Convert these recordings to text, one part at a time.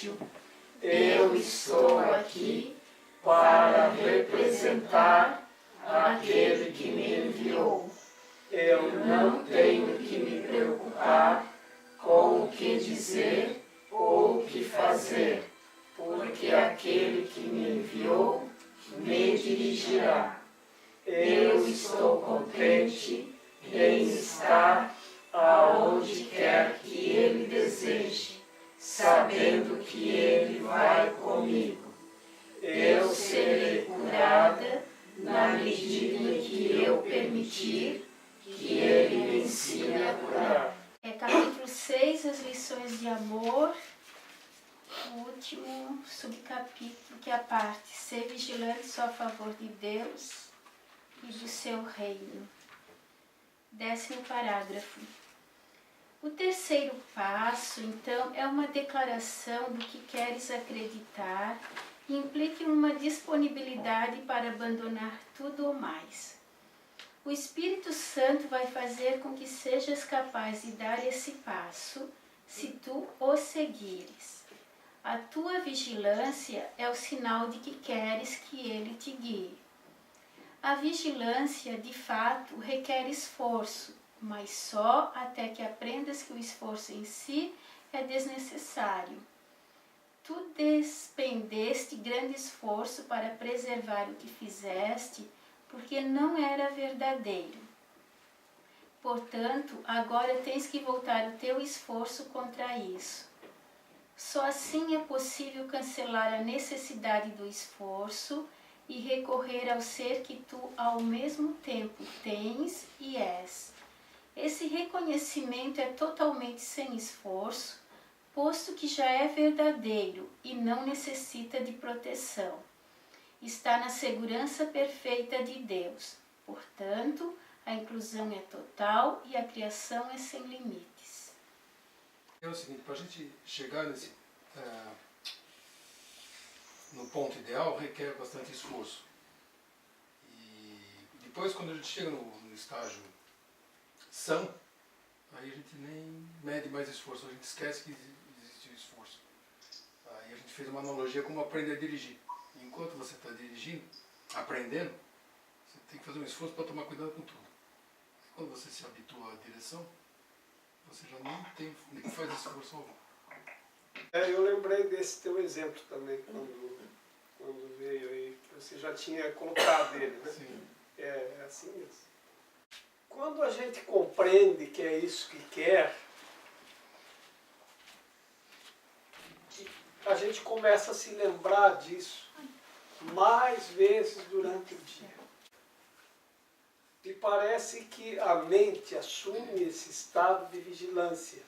Filho, eu estou aqui para representar aquele que me enviou. Eu não tenho que me preocupar com o que dizer ou o que fazer, porque aquele que me enviou me dirigirá. Eu estou contente em estar aonde quer que Ele deseje, sabendo que Ele vai comigo. Eu serei curada na medida em que eu permitir que Ele me ensine a curar. Capítulo 6, as lições de amor. O último subcapítulo, que é a parte ser vigilante só a favor de Deus e do seu reino. 10º parágrafo. O terceiro passo, então, é uma declaração do que queres acreditar e implica uma disponibilidade para abandonar tudo ou mais. O Espírito Santo vai fazer com que sejas capaz de dar esse passo se tu o seguires. A tua vigilância é o sinal de que queres que ele te guie. A vigilância, de fato, requer esforço, mas só até que aprendas que o esforço em si é desnecessário. Tu despendeste grande esforço para preservar o que fizeste, porque não era verdadeiro. Portanto, agora tens que voltar o teu esforço contra isso. Só assim é possível cancelar a necessidade do esforço e recorrer ao ser que tu ao mesmo tempo tens e és. Esse reconhecimento é totalmente sem esforço, posto que já é verdadeiro e não necessita de proteção. Está na segurança perfeita de Deus. Portanto, a inclusão é total e a criação é sem limites. É o seguinte, para a gente chegar no ponto ideal, requer bastante esforço. E depois, quando a gente chega no estágio são, aí a gente nem mede mais esforço, a gente esquece que existe esforço. Aí a gente fez uma analogia como aprender a dirigir. Enquanto você está dirigindo, aprendendo, você tem que fazer um esforço para tomar cuidado com tudo. Quando você se habitua à direção, você já nem faz esforço algum. Eu lembrei desse teu exemplo também, quando veio aí, que você já tinha colocado ele, né? Sim. É assim mesmo. Quando a gente compreende que é isso que quer, a gente começa a se lembrar disso mais vezes durante o dia. E parece que a mente assume esse estado de vigilância.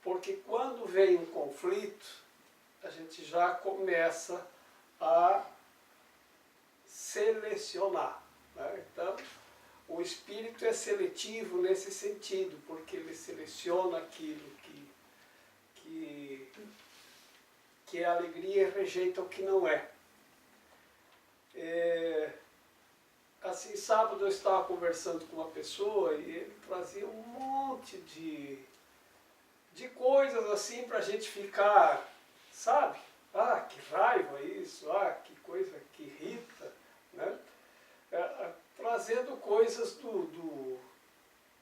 Porque quando vem um conflito, a gente já começa a selecionar, né? Então, o espírito é seletivo nesse sentido, porque ele seleciona aquilo que é alegria e rejeita o que não é. Assim, sábado eu estava conversando com uma pessoa e ele trazia um monte de coisas assim para a gente ficar, sabe? Ah, que raiva isso, ah, que coisa que irrita, né? Trazendo coisas do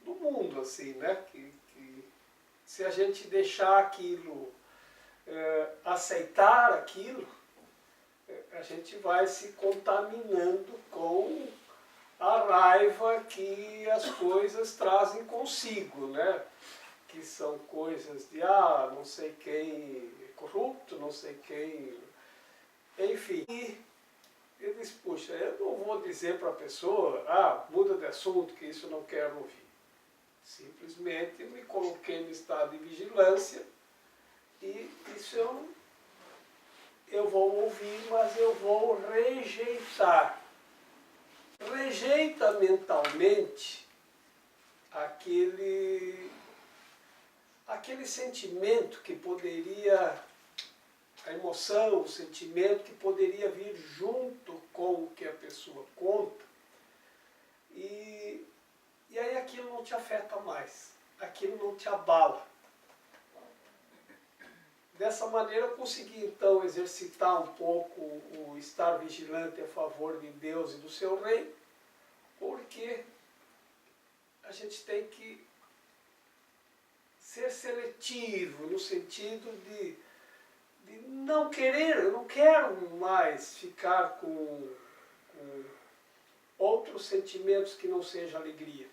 mundo, assim, né? Que se a gente deixar aquilo, aceitar aquilo, a gente vai se contaminando com a raiva que as coisas trazem consigo, né? Que são coisas de, não sei quem é corrupto, não sei quem... Enfim. E eu disse, puxa, eu não vou dizer para a pessoa, muda de assunto, que isso eu não quero ouvir. Simplesmente me coloquei no estado de vigilância e isso eu vou ouvir, mas eu vou rejeitar. Rejeita mentalmente aquele sentimento que poderia, a emoção, o sentimento que poderia vir junto com o que a pessoa conta, e aí aquilo não te afeta mais, aquilo não te abala. Dessa maneira eu consegui então exercitar um pouco o estar vigilante a favor de Deus e do seu reino, porque a gente tem que ser seletivo no sentido de não querer, eu não quero mais ficar com outros sentimentos que não seja alegria.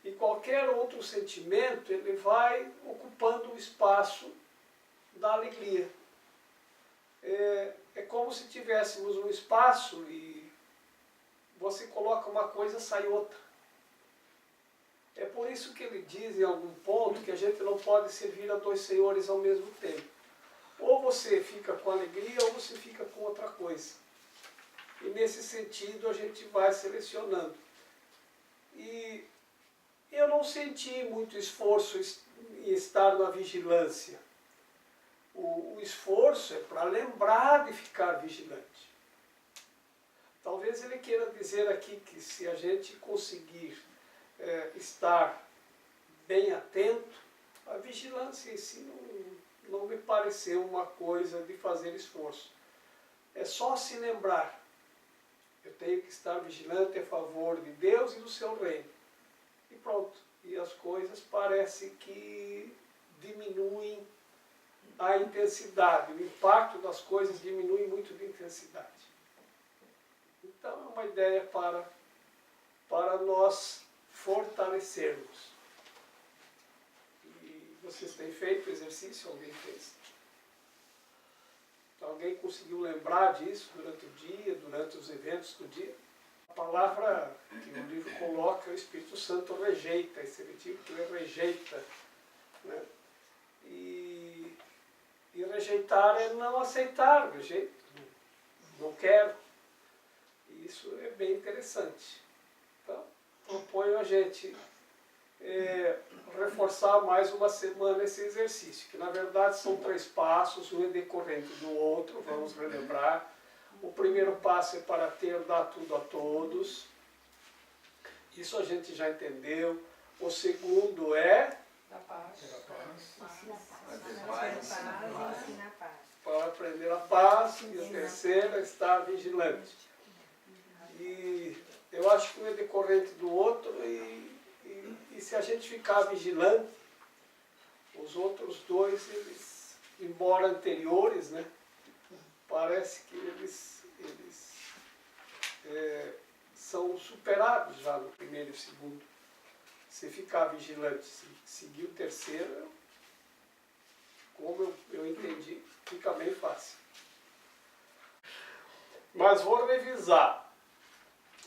E qualquer outro sentimento, ele vai ocupando o espaço da alegria. É como se tivéssemos um espaço e você coloca uma coisa, sai outra. É por isso que ele diz em algum ponto que a gente não pode servir a dois senhores ao mesmo tempo. Ou você fica com alegria ou você fica com outra coisa. E nesse sentido a gente vai selecionando. E eu não senti muito esforço em estar na vigilância. O esforço é para lembrar de ficar vigilante. Talvez ele queira dizer aqui que se a gente conseguir estar bem atento, a vigilância em si não me pareceu uma coisa de fazer esforço. É só se lembrar. Eu tenho que estar vigilante a favor de Deus e do seu reino. E pronto. E as coisas parecem que diminuem a intensidade. O impacto das coisas diminui muito de intensidade. Então é uma ideia para nós fortalecermos. E vocês têm feito o exercício? Alguém fez? Alguém conseguiu lembrar disso durante o dia, durante os eventos do dia? A palavra que o livro coloca, o Espírito Santo rejeita, esse seletivo que ele rejeita. Né? E rejeitar é não aceitar, rejeito, não quero. E isso é bem interessante. Então, proponho a gente reforçar mais uma semana esse exercício, que na verdade são 3 passos, um é decorrente do outro, vamos relembrar. O primeiro passo é para dar tudo a todos. Isso a gente já entendeu. O segundo é Da paz. para aprender a paz. E o terceiro é estar vigilante. E eu acho que um é decorrente do outro e se a gente ficar vigilante, os outros dois, eles, embora anteriores, né, parece que eles são superados já no primeiro e segundo. Se ficar vigilante, se seguir o terceiro, como eu entendi, fica bem fácil. Mas vou revisar.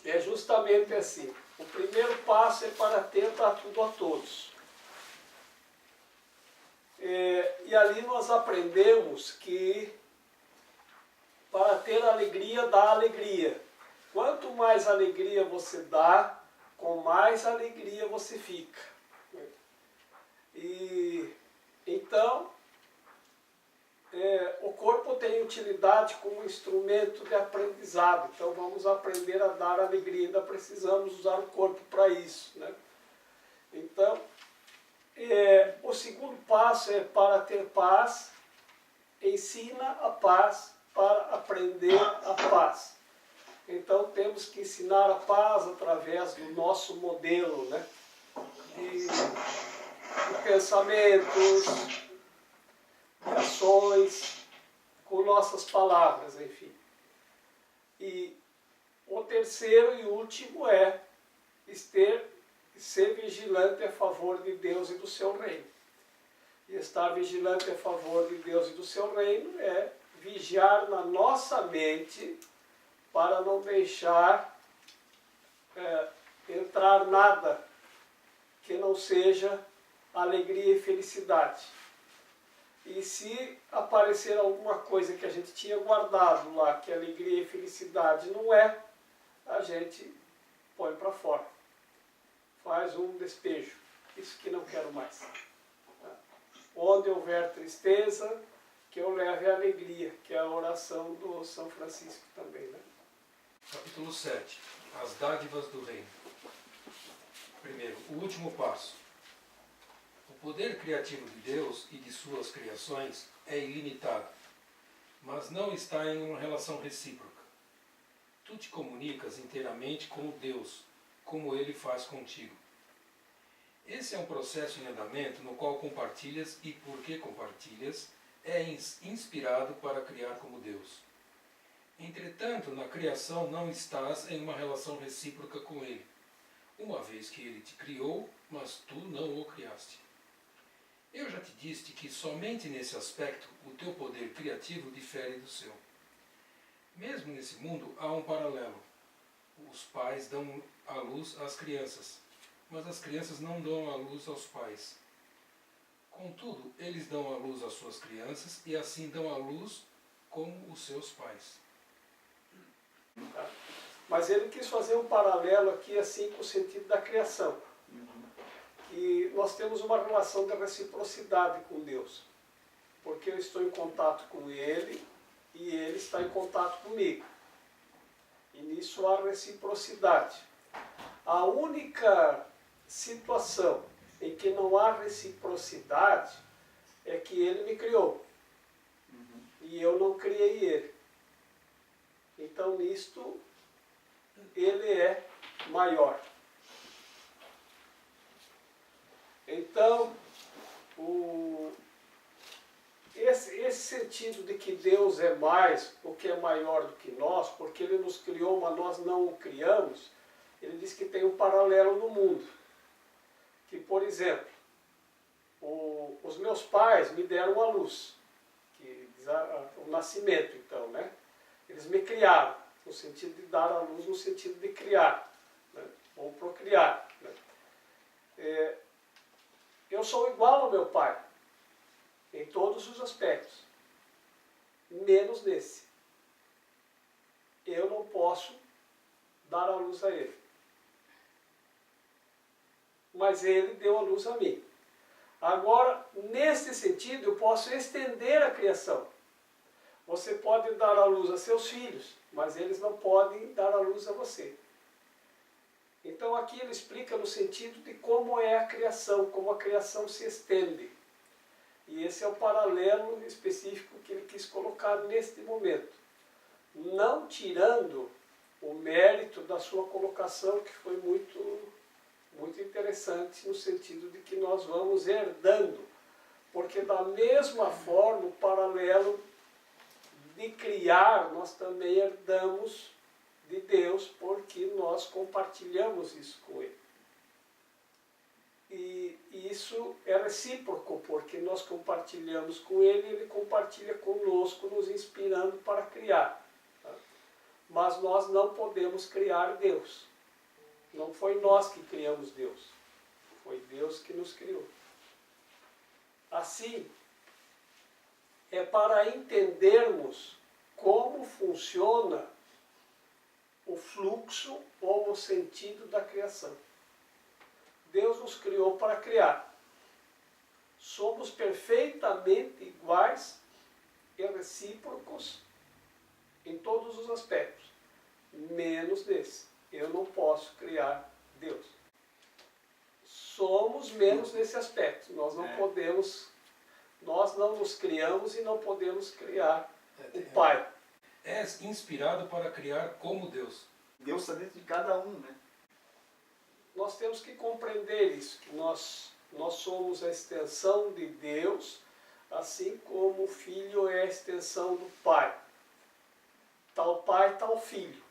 É justamente assim. O primeiro passo é para dar tudo a todos. E ali nós aprendemos que para ter alegria, dá alegria. Quanto mais alegria você dá, com mais alegria você fica. E então, o corpo tem utilidade como instrumento de aprendizado. Então vamos aprender a dar alegria. Ainda precisamos usar o corpo para isso, né? Então, o segundo passo é para ter paz. Ensina a paz para aprender a paz. Então temos que ensinar a paz através do nosso modelo, né? De pensamentos, de ações, com nossas palavras, enfim. E o terceiro e último é ser vigilante a favor de Deus e do seu reino. E estar vigilante a favor de Deus e do seu reino é vigiar na nossa mente para não deixar entrar nada que não seja alegria e felicidade. E se aparecer alguma coisa que a gente tinha guardado lá, que alegria e felicidade não é, a gente põe para fora. Faz um despejo. Isso que não quero mais. Onde houver tristeza, que eu leve a alegria, que é a oração do São Francisco também, né? Capítulo 7. As dádivas do reino. Primeiro, o último passo. O poder criativo de Deus e de suas criações é ilimitado, mas não está em uma relação recíproca. Tu te comunicas inteiramente com Deus, como Ele faz contigo. Esse é um processo em andamento no qual compartilhas e, porque compartilhas, é inspirado para criar como Deus. Entretanto, na criação não estás em uma relação recíproca com Ele, uma vez que Ele te criou, mas tu não o criaste. Eu já te disse que somente nesse aspecto o teu poder criativo difere do seu. Mesmo nesse mundo há um paralelo. Os pais dão à luz às crianças, mas as crianças não dão à luz aos pais. Contudo, eles dão à luz às suas crianças e assim dão à luz como os seus pais. Mas ele quis fazer um paralelo aqui assim com o sentido da criação. Que nós temos uma relação de reciprocidade com Deus. Porque eu estou em contato com Ele e Ele está em contato comigo. E nisso há reciprocidade. A única situação em que não há reciprocidade é que Ele me criou. E eu não criei Ele. Então nisto Ele é maior. Então, esse sentido de que Deus é mais, ou que é maior do que nós, porque Ele nos criou, mas nós não o criamos, ele diz que tem um paralelo no mundo. Que, por exemplo, os meus pais me deram a luz, que diz o nascimento, então, né? Eles me criaram, no sentido de dar a luz, no sentido de criar, né? Ou procriar, né? Eu sou igual ao meu pai, em todos os aspectos, menos nesse. Eu não posso dar a luz a ele. Mas ele deu a luz a mim. Agora, nesse sentido, eu posso estender a criação. Você pode dar a luz a seus filhos, mas eles não podem dar a luz a você. Então aqui ele explica no sentido de como é a criação, como a criação se estende. E esse é o paralelo específico que ele quis colocar neste momento. Não tirando o mérito da sua colocação, que foi muito interessante, no sentido de que nós vamos herdando. Porque da mesma forma, o paralelo de criar, nós também herdamos de Deus, porque nós compartilhamos isso com Ele. E isso é recíproco, porque nós compartilhamos com Ele e Ele compartilha conosco, nos inspirando para criar. Tá? Mas nós não podemos criar Deus. Não foi nós que criamos Deus. Foi Deus que nos criou. Assim, é para entendermos como funciona o fluxo ou o sentido da criação. Deus nos criou para criar. Somos perfeitamente iguais e recíprocos em todos os aspectos, menos nesse. Eu não posso criar Deus. Somos menos nesse aspecto. Nós não podemos, nós não nos criamos e não podemos criar o Pai. És inspirado para criar como Deus. Deus está dentro de cada um, né? Nós temos que compreender isso, que nós somos a extensão de Deus, assim como o Filho é a extensão do Pai. Tal Pai, tal Filho.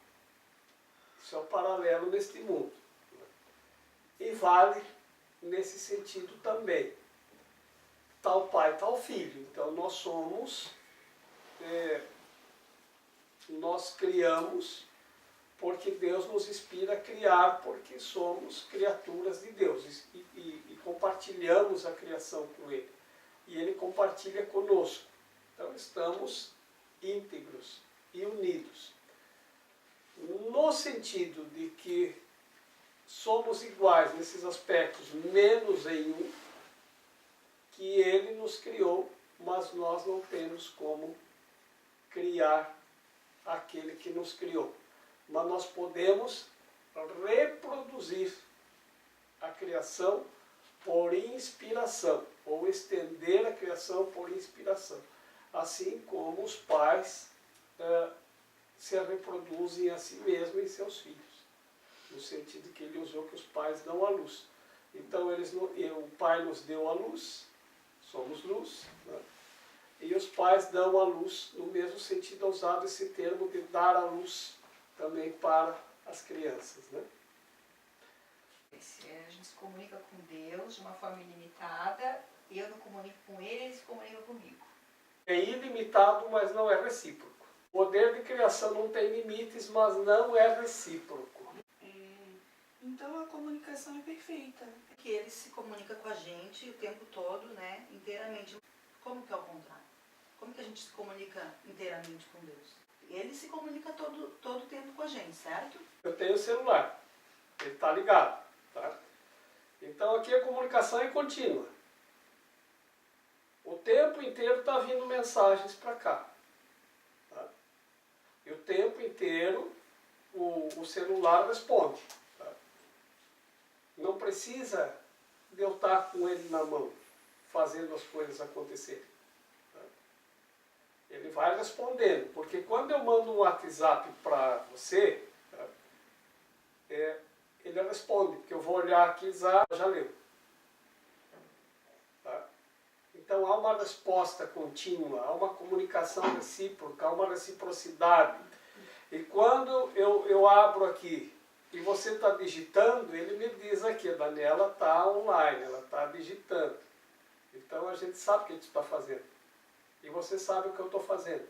Isso é um paralelo neste mundo. E vale nesse sentido também. Tal Pai, tal Filho. Então nós somos... nós criamos porque Deus nos inspira a criar, porque somos criaturas de Deus e compartilhamos a criação com Ele. E Ele compartilha conosco. Então estamos íntegros e unidos. No sentido de que somos iguais nesses aspectos, menos em um, que Ele nos criou, mas nós não temos como criar aquele que nos criou. Mas nós podemos reproduzir a criação por inspiração, ou estender a criação por inspiração. Assim como os pais se reproduzem a si mesmos e seus filhos. No sentido que ele usou que os pais dão a luz. Então o pai nos deu a luz, somos luz, né? E os pais dão a luz, no mesmo sentido usado esse termo de dar a luz também para as crianças, né? A gente se comunica com Deus de uma forma ilimitada, eu não comunico com ele, ele se comunica comigo. É ilimitado, mas não é recíproco. O poder de criação não tem limites, mas não é recíproco. Então a comunicação é perfeita. Que ele se comunica com a gente o tempo todo, né, inteiramente. Como que é o contrário? Como que a gente se comunica inteiramente com Deus? Ele se comunica todo o tempo com a gente, certo? Eu tenho o celular, ele está ligado, tá? Então aqui a comunicação é contínua. O tempo inteiro está vindo mensagens para cá. Tá? E o tempo inteiro o celular responde. Tá? Não precisa de eu estar com ele na mão, fazendo as coisas acontecerem. Tá? Ele vai respondendo, porque quando eu mando um WhatsApp para você, tá? Ele responde, porque eu vou olhar aqui e já leu. Tá? Então há uma resposta contínua, há uma comunicação recíproca, há uma reciprocidade. E quando eu abro aqui e você está digitando, ele me diz aqui, a Daniela está online, ela está digitando. Então a gente sabe o que a gente está fazendo. E você sabe o que eu estou fazendo.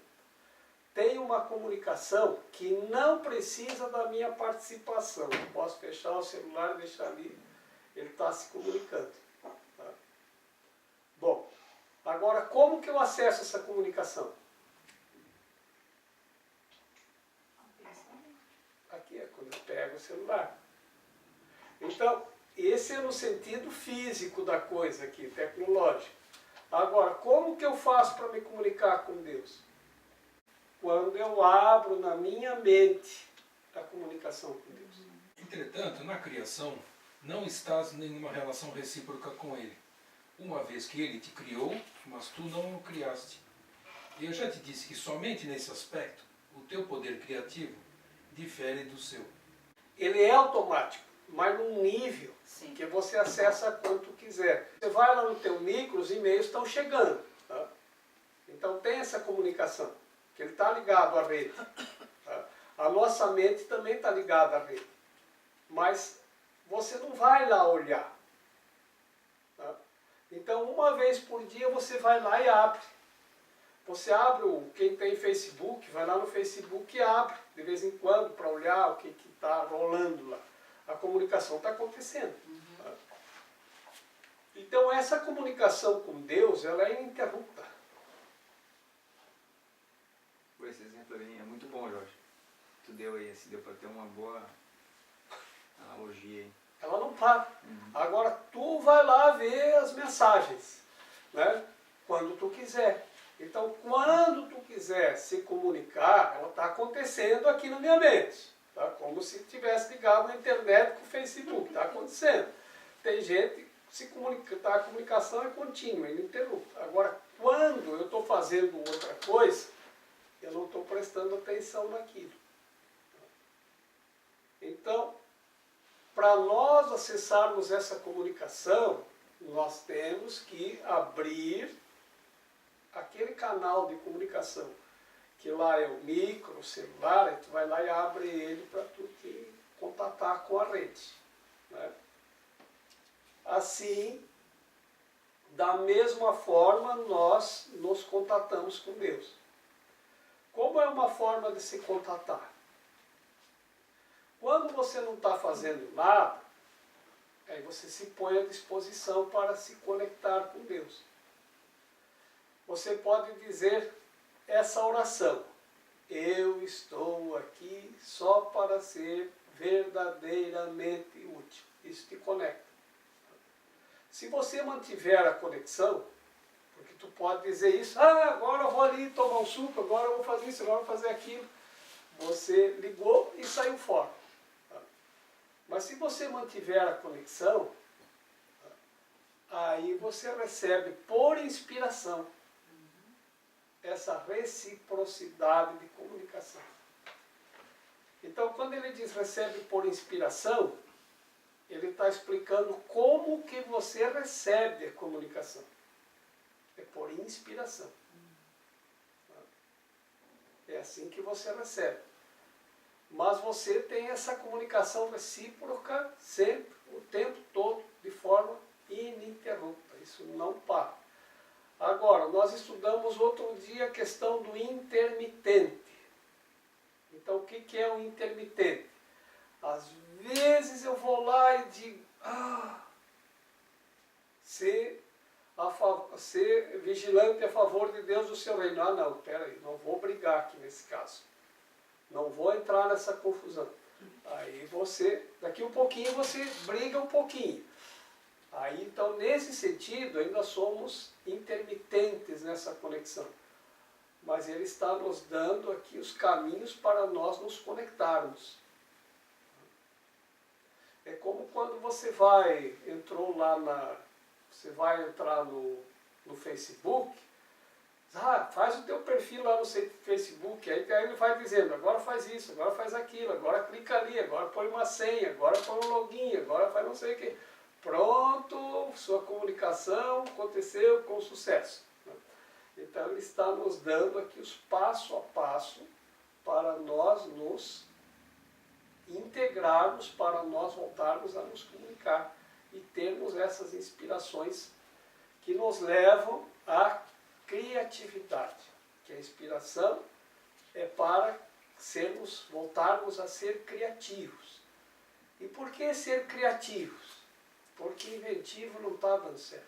Tem uma comunicação que não precisa da minha participação. Eu posso fechar o celular e deixar ali, ele está se comunicando. Tá? Bom, agora como que eu acesso essa comunicação? Aqui é quando eu pego o celular. Então, esse é no sentido físico da coisa aqui, tecnológico. Agora, como que eu faço para me comunicar com Deus? Quando eu abro na minha mente a comunicação com Deus. Entretanto, na criação, não estás em nenhuma relação recíproca com Ele, uma vez que Ele te criou, mas tu não o criaste. E eu já te disse que somente nesse aspecto, o teu poder criativo difere do seu. Ele é automático, mas num nível Sim. que você acessa quanto quiser. Você vai lá no teu micro, os e-mails estão chegando. Tá? Então tem essa comunicação, que ele está ligado à rede. Tá? A nossa mente também está ligada à rede. Mas você não vai lá olhar. Tá? Então uma vez por dia você vai lá e abre. Você abre, quem tem Facebook, vai lá no Facebook e abre, de vez em quando, para olhar o que está rolando lá. A comunicação está acontecendo. Tá? Então essa comunicação com Deus, ela é ininterrupta. Esse exemplo aí é muito bom, Jorge. Tu deu aí, deu para ter uma boa analogia aí. Ela não para. Agora tu vai lá ver as mensagens, né? Quando tu quiser. Então quando tu quiser se comunicar, ela está acontecendo aqui na minha mente. Tá? Como se tivesse ligado na internet com o Facebook. Está acontecendo. Tem gente que se comunica, tá? A comunicação é contínua, é ininterrupta. Agora quando eu estou fazendo outra coisa, eu não estou prestando atenção naquilo. Então, para nós acessarmos essa comunicação, nós temos que abrir aquele canal de comunicação, que lá é o micro, o celular, tu vai lá e abre ele para tu te contatar com a rede. Né? Assim, da mesma forma, nós nos contatamos com Deus. Como é uma forma de se contatar? Quando você não está fazendo nada, aí você se põe à disposição para se conectar com Deus. Você pode dizer essa oração: eu estou aqui só para ser verdadeiramente útil. Isso te conecta. Se você mantiver a conexão, porque tu pode dizer isso, agora eu vou ali tomar um suco, agora eu vou fazer isso, agora eu vou fazer aquilo. Você ligou e saiu fora. Tá? Mas se você mantiver a conexão, tá? aí você recebe por inspiração essa reciprocidade de comunicação. Então, quando ele diz recebe por inspiração, ele está explicando como que você recebe a comunicação. É por inspiração. É assim que você recebe. Mas você tem essa comunicação recíproca sempre, o tempo todo, de forma ininterrupta. Isso não para. Agora, nós estudamos outro dia a questão do intermitente. Então, o que é o intermitente? Às vezes eu vou lá e digo, ser vigilante a favor de Deus do seu reino. Ah, não, peraí, não vou brigar aqui nesse caso. Não vou entrar nessa confusão. Aí você, daqui um pouquinho você briga um pouquinho. Aí, então, nesse sentido, ainda somos intermitentes nessa conexão. Mas ele está nos dando aqui os caminhos para nós nos conectarmos. É como quando você vai entrar no Facebook, faz o teu perfil lá no Facebook, aí ele vai dizendo, agora faz isso, agora faz aquilo, agora clica ali, agora põe uma senha, agora põe um login, agora faz não sei o que. Pronto, sua comunicação aconteceu com sucesso. Então ele está nos dando aqui os passo a passo para nós nos integrarmos, para nós voltarmos a nos comunicar e termos essas inspirações que nos levam à criatividade. Que a inspiração é para voltarmos a ser criativos. E por que ser criativos? Porque inventivo não está dando certo.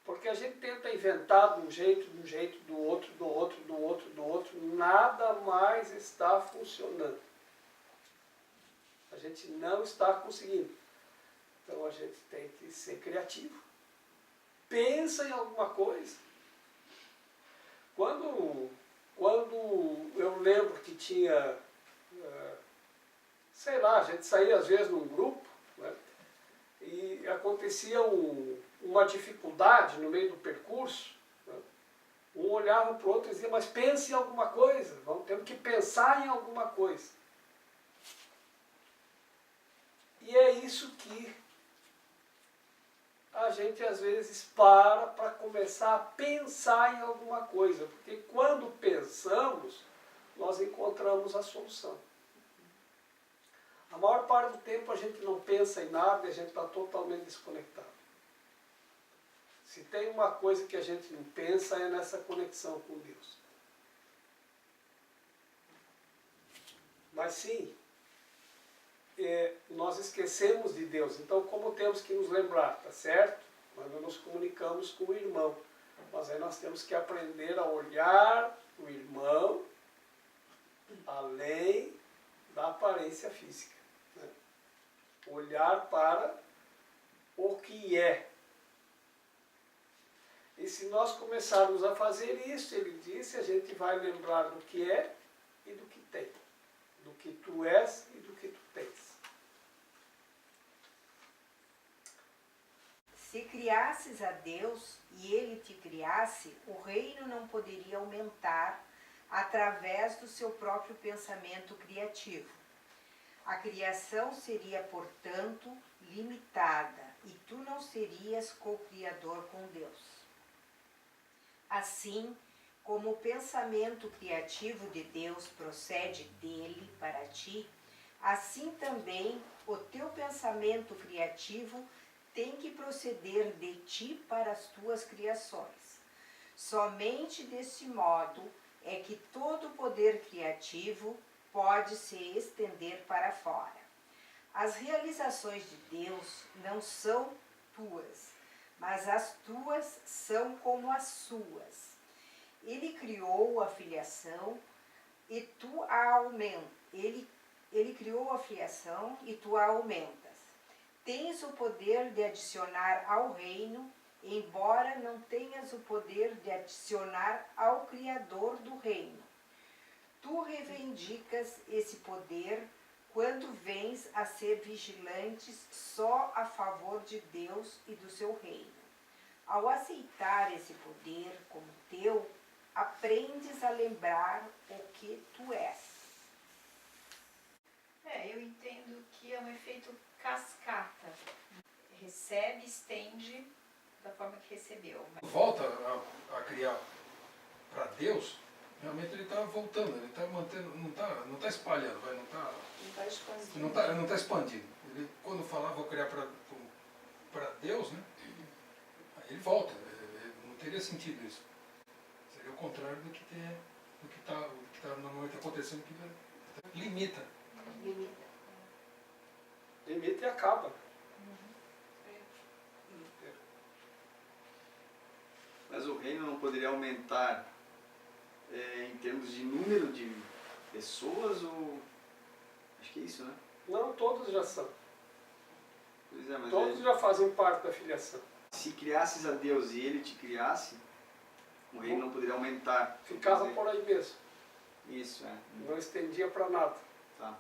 Porque a gente tenta inventar de um jeito, do outro, nada mais está funcionando. A gente não está conseguindo. Então a gente tem que ser criativo. Pensa em alguma coisa. Quando eu lembro que tinha, sei lá, a gente saía às vezes num grupo, né, e acontecia uma dificuldade no meio do percurso, né, um olhava para o outro e dizia, mas pense em alguma coisa, temos que pensar em alguma coisa. E é isso que a gente às vezes para começar a pensar em alguma coisa, porque quando pensamos, nós encontramos a solução. A maior parte do tempo a gente não pensa em nada e a gente está totalmente desconectado. Se tem uma coisa que a gente não pensa é nessa conexão com Deus. Mas sim, nós esquecemos de Deus. Então, como temos que nos lembrar, tá certo? Quando nos comunicamos com o irmão. Mas aí nós temos que aprender a olhar o irmão além da aparência física. Né? Olhar para o que é. E se nós começarmos a fazer isso, ele disse, a gente vai lembrar do que é e do que tem. Do que tu és e do que tu tens. Se criasses a Deus e Ele te criasse, o reino não poderia aumentar através do seu próprio pensamento criativo. A criação seria, portanto, limitada e tu não serias co-criador com Deus. Assim, como o pensamento criativo de Deus procede dele para ti, assim também o teu pensamento criativo tem que proceder de ti para as tuas criações. Somente desse modo é que todo o poder criativo pode se estender para fora. As realizações de Deus não são tuas, mas as tuas são como as suas. Ele criou a filiação e tu a aumentas. Ele criou a filiação e tu a aumentas. Tens o poder de adicionar ao reino, embora não tenhas o poder de adicionar ao Criador do reino. Tu reivindicas esse poder quando vens a ser vigilantes só a favor de Deus e do seu reino. Ao aceitar esse poder como teu, aprendes a lembrar o que tu és. Eu entendo que é um efeito cascata. Recebe, estende da forma que recebeu. Volta a criar para Deus, realmente ele está voltando, ele está mantendo, não tá espalhando, não Não está expandindo. não tá expandindo. Ele, quando falar, vou criar para Deus, né? Aí ele volta. Não teria sentido isso. Seria o contrário do que está normalmente acontecendo, que limita. Limita e acaba. Mas o reino não poderia aumentar em termos de número de pessoas ou... Acho que é isso, né? Não, todos já são. Pois é, mas Todos já fazem parte da filiação. se criasses a Deus e Ele te criasse, o reino não poderia aumentar. Ficava por aí mesmo. Isso, é. Não estendia para nada. Tá.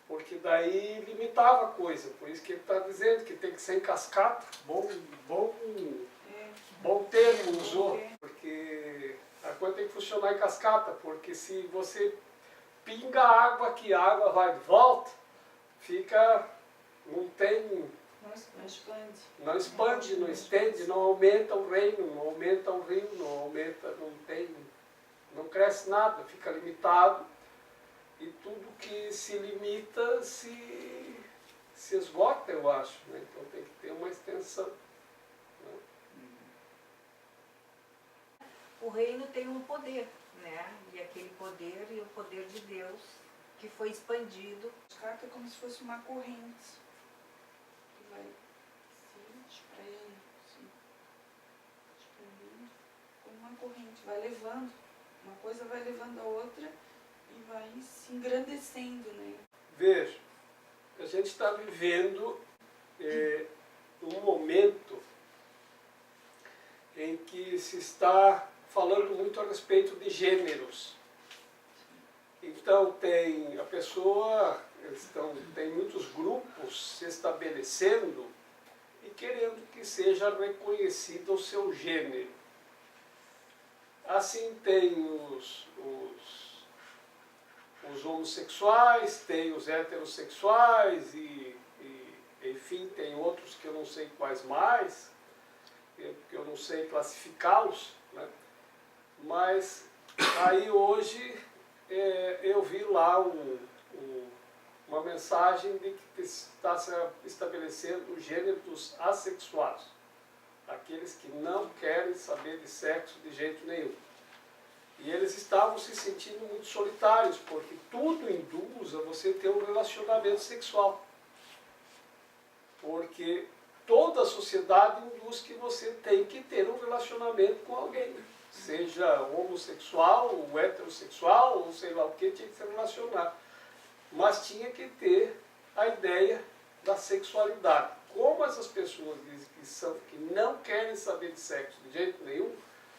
Porque daí limitava a coisa. Por isso que ele está dizendo que tem que ser em cascata. Bom termo usou. Porque a coisa tem que funcionar em cascata. Porque se você pinga água, que a água vai de volta, fica... não tem... Não expande. Não expande, não estende, não aumenta o reino, não aumenta o rio, não aumenta, não cresce nada, fica limitado. E tudo que se limita se esgota, eu acho. Né? Então tem que ter uma extensão. Né? O reino tem um poder, né? E aquele poder e o poder de Deus que foi expandido. A carta é como se fosse uma corrente. Que vai se espraiando, se expandindo, como uma corrente. Vai levando, uma coisa vai levando a outra e vai se engrandecendo, né? Veja, a gente está vivendo um momento em que se está falando muito a respeito de gêneros. Então tem a pessoa, tem muitos grupos se estabelecendo e querendo que seja reconhecido o seu gênero. Assim tem os homossexuais, tem os heterossexuais e enfim, tem outros que eu não sei quais mais, que eu não sei classificá-los, né? Mas aí hoje eu vi lá uma mensagem de que está se estabelecendo o gênero dos assexuados, aqueles que não querem saber de sexo de jeito nenhum. E eles estavam se sentindo muito solitários, porque tudo induz a você ter um relacionamento sexual. Porque toda a sociedade induz que você tem que ter um relacionamento com alguém. Seja homossexual, ou heterossexual, ou sei lá o que, tinha que se relacionar. Mas tinha que ter a ideia da sexualidade. Como essas pessoas dizem que não querem saber de sexo de jeito nenhum,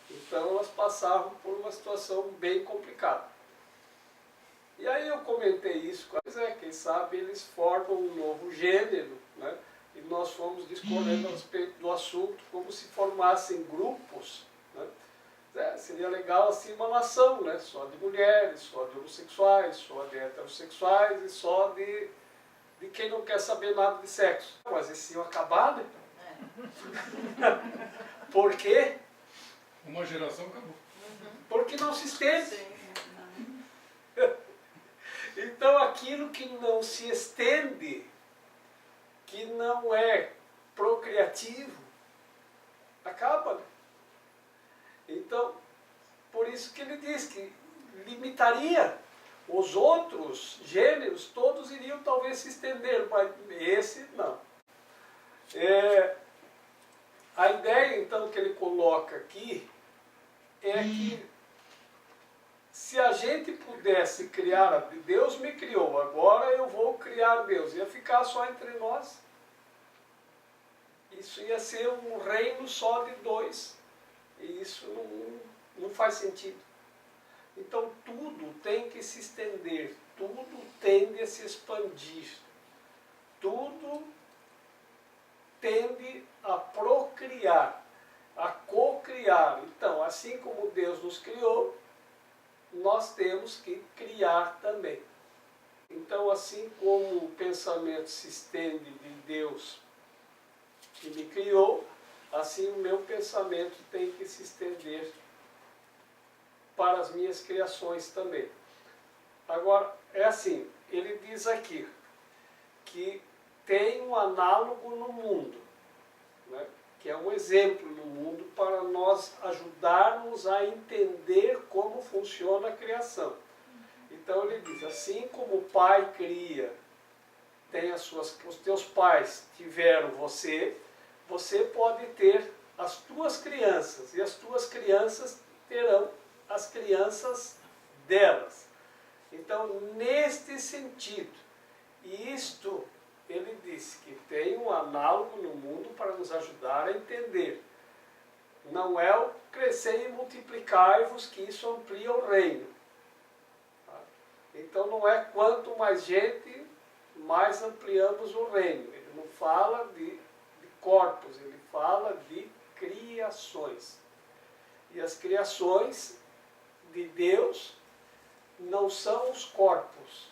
então elas passavam por uma situação bem complicada. E aí eu comentei isso com eles, quem sabe eles formam um novo gênero, né? E nós fomos discorrendo a respeito do assunto como se formassem grupos, né? Seria legal assim uma nação, né? Só de mulheres, só de homossexuais, só de heterossexuais e só de quem não quer saber nada de sexo. Mas eles iam acabar, né? Por quê? Uma geração acabou. Porque não se estende. Então aquilo que não se estende, que não é procriativo, acaba. Né? Então, por isso que ele diz que limitaria os outros gêneros, todos iriam talvez se estender, mas esse não. A ideia então que ele coloca aqui é que se a gente pudesse criar, Deus me criou, agora eu vou criar Deus, ia ficar só entre nós. Isso ia ser um reino só de dois, e isso não faz sentido. Então tudo tem que se estender, tudo tende a se expandir. Tudo tende a procriar, a co-criar. Então, assim como Deus nos criou, nós temos que criar também. Então, assim como o pensamento se estende de Deus que me criou, assim o meu pensamento tem que se estender para as minhas criações também. Agora, é assim, ele diz aqui que tem um análogo no mundo, né? Que é um exemplo no mundo para nós ajudarmos a entender como funciona a criação. Então ele diz, assim como o pai cria, os teus pais tiveram você, você pode ter as tuas crianças, e as tuas crianças terão as crianças delas. Então, neste sentido, isto ele disse que tem um análogo no mundo para nos ajudar a entender. Não é o crescer e multiplicar-vos que isso amplia o reino. Então não é quanto mais gente, mais ampliamos o reino. Ele não fala de corpos, ele fala de criações. E as criações de Deus não são os corpos.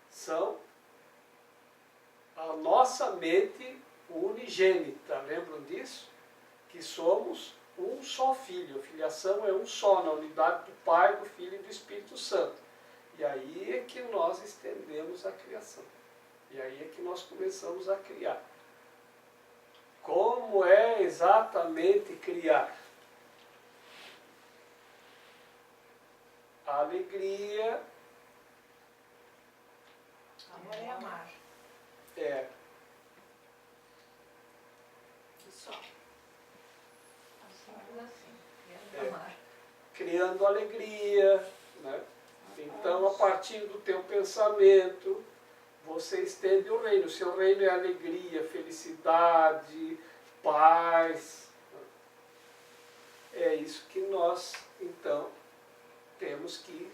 São a nossa mente unigênita. Lembram disso? Que somos um só filho. A filiação é um só, na unidade do Pai, do Filho e do Espírito Santo. E aí é que nós estendemos a criação. E aí é que nós começamos a criar. Como é exatamente criar? A alegria Amor é amar. é Só. É. Criando alegria, né? Então, a partir do teu pensamento, você estende o reino. O seu reino é alegria, felicidade, paz. É isso que nós, então, temos que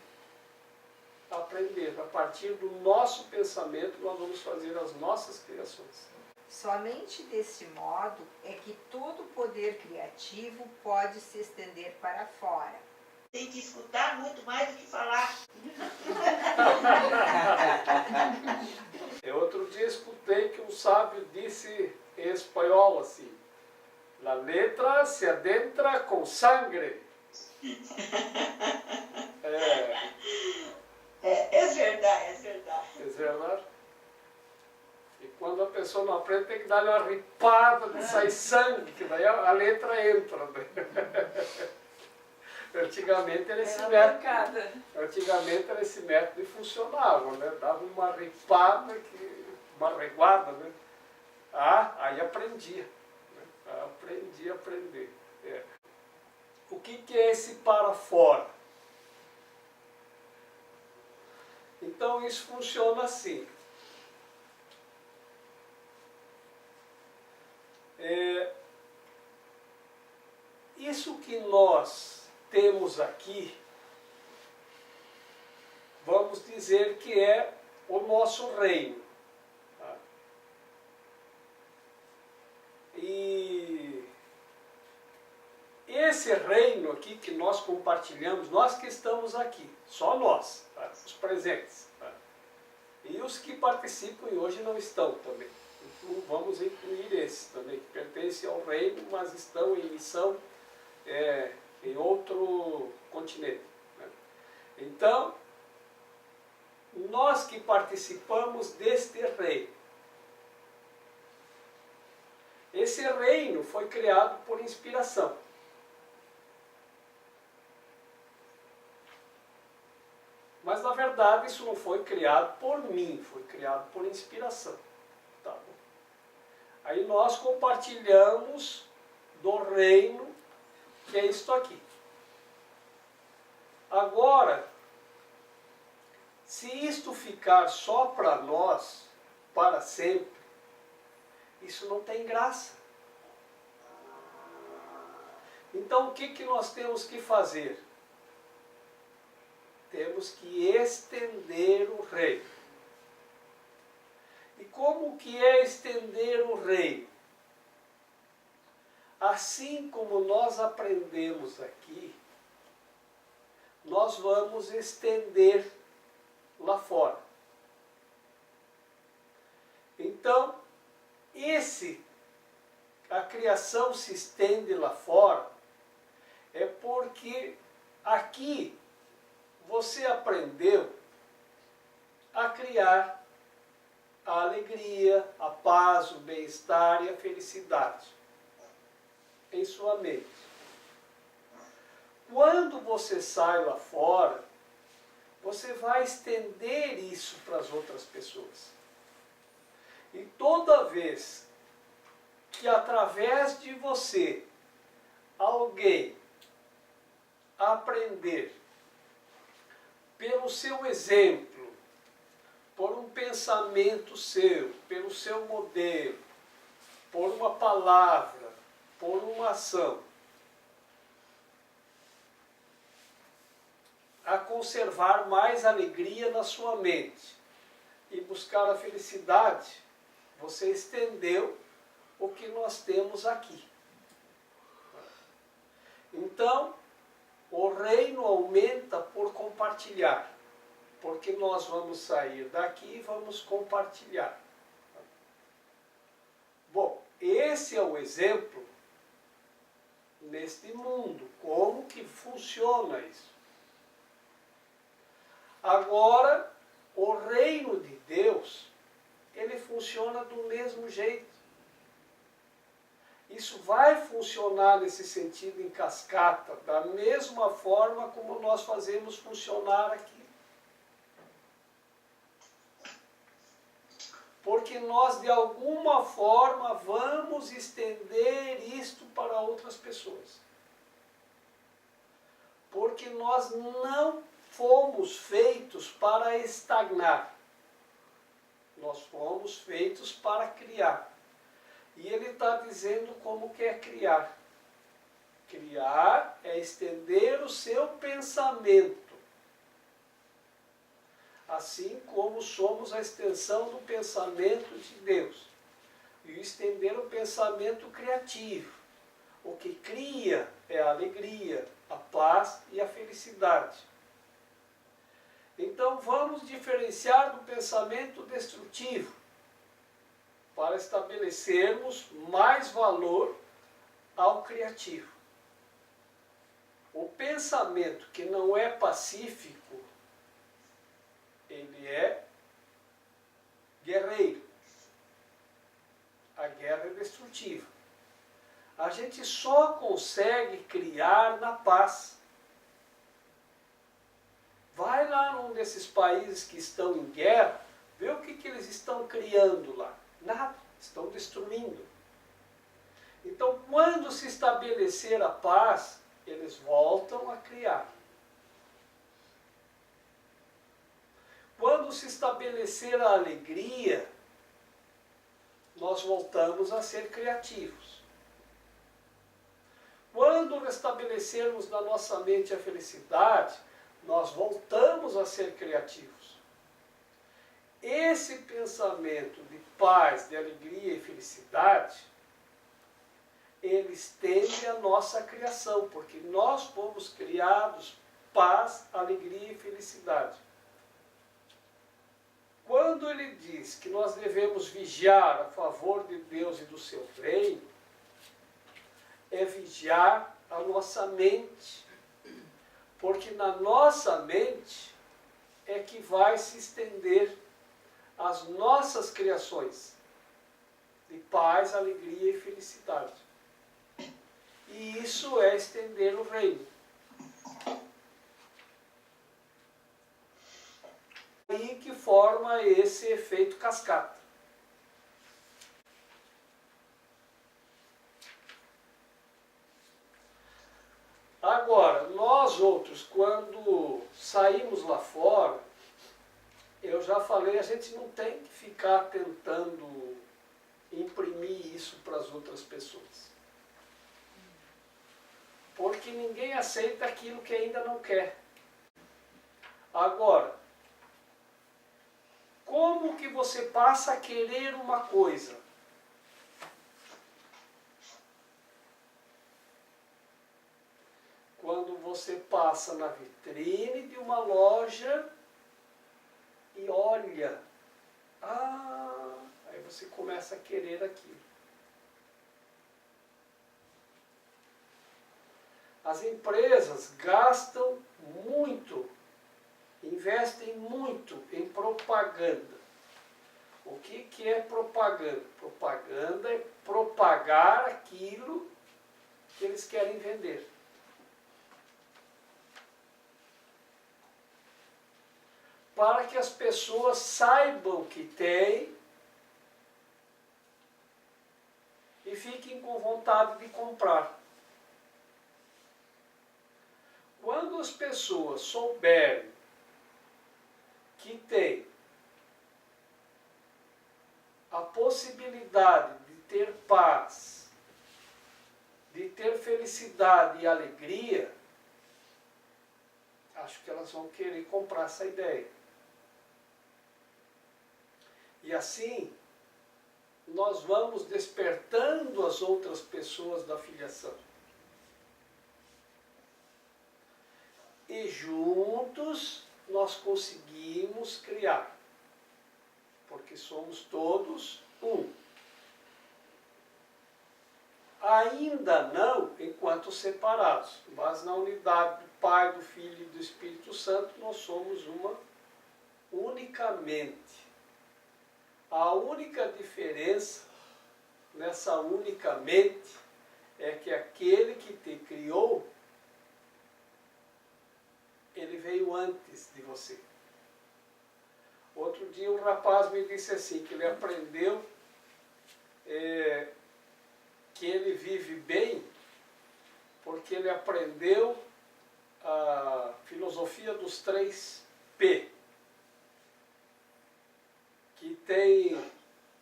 aprender. A partir do nosso pensamento, nós vamos fazer as nossas criações. Somente desse modo é que todo poder criativo pode se estender para fora. Tem que escutar muito mais do que falar. Outro dia escutei que um sábio disse em espanhol assim: "La letra se adentra com sangre." É verdade, é verdade. É verdade? E quando a pessoa não aprende, tem que dar uma ripada de sair sangue, que daí a letra entra. Né? Antigamente era esse método e funcionava, né? Dava uma ripada, uma reguada, né? Aí aprendia. Né? Aprendi a aprender. É. O que é esse para fora? Então isso funciona assim. Isso que nós temos aqui, vamos dizer que é o nosso reino. Tá? E esse reino aqui que nós compartilhamos, nós que estamos aqui, só nós, tá? Os presentes. Tá? E os que participam e hoje não estão também. Então vamos incluir esses também, que pertencem ao reino, mas estão em missão em outro continente. Né? Então, nós que participamos deste reino, esse reino foi criado por inspiração. Mas, na verdade, isso não foi criado por mim, foi criado por inspiração. Tá bom? Aí nós compartilhamos do reino, que é isto aqui. Agora, se isto ficar só para nós, para sempre, isso não tem graça. Então, o que nós temos que fazer? Temos que estender o reino. E como que é estender o reino? Assim como nós aprendemos aqui, nós vamos estender lá fora. Então, a criação se estende lá fora, é porque aqui você aprendeu a criar a alegria, a paz, o bem-estar e a felicidade em sua mente. Quando você sai lá fora, você vai estender isso para as outras pessoas. E toda vez que através de você alguém aprender pelo seu exemplo, por um pensamento seu, pelo seu modelo, por uma palavra, por uma ação, a conservar mais alegria na sua mente e buscar a felicidade, você estendeu o que nós temos aqui. Então, o reino aumenta por compartilhar, porque nós vamos sair daqui e vamos compartilhar. Bom, esse é o exemplo neste mundo, como que funciona isso. Agora, o reino de Deus, ele funciona do mesmo jeito. Isso vai funcionar nesse sentido em cascata, da mesma forma como nós fazemos funcionar aqui. Porque nós, de alguma forma, vamos estender isto para outras pessoas. Porque nós não fomos feitos para estagnar. Nós fomos feitos para criar. E ele está dizendo como que é criar. Criar é estender o seu pensamento. Assim como somos a extensão do pensamento de Deus. E estender o pensamento criativo. O que cria é a alegria, a paz e a felicidade. Então vamos diferenciar do pensamento destrutivo, para estabelecermos mais valor ao criativo. O pensamento que não é pacífico, ele é guerreiro. A guerra é destrutiva. A gente só consegue criar na paz. Vai lá num desses países que estão em guerra, vê o que eles estão criando lá. Nada, estão destruindo. Então, quando se estabelecer a paz, eles voltam a criar. Quando se estabelecer a alegria, nós voltamos a ser criativos. Quando restabelecermos na nossa mente a felicidade, nós voltamos a ser criativos. Esse pensamento de paz, de alegria e felicidade, ele estende a nossa criação, porque nós fomos criados paz, alegria e felicidade. Quando ele diz que nós devemos vigiar a favor de Deus e do seu reino, é vigiar a nossa mente, porque na nossa mente é que vai se estender as nossas criações de paz, alegria e felicidade. E isso é estender o reino. Aí que forma esse efeito cascata. Agora, nós outros, quando saímos lá fora, eu já falei, a gente não tem que ficar tentando imprimir isso para as outras pessoas. Porque ninguém aceita aquilo que ainda não quer. Agora, como que você passa a querer uma coisa? Quando você passa na vitrine de uma loja e olha, aí você começa a querer aquilo. As empresas gastam muito, investem muito em propaganda. O que é propaganda? Propaganda é propagar aquilo que eles querem vender. Para que as pessoas saibam que tem e fiquem com vontade de comprar. Quando as pessoas souberem que tem a possibilidade de ter paz, de ter felicidade e alegria, acho que elas vão querer comprar essa ideia. E assim, nós vamos despertando as outras pessoas da filiação. E juntos nós conseguimos criar, porque somos todos um. Ainda não enquanto separados, mas na unidade do Pai, do Filho e do Espírito Santo, nós somos uma unicamente. A única diferença nessa unicamente é que aquele que te criou, ele veio antes de você. Outro dia um rapaz me disse assim, que ele aprendeu que ele vive bem porque ele aprendeu a filosofia dos 3 P. Que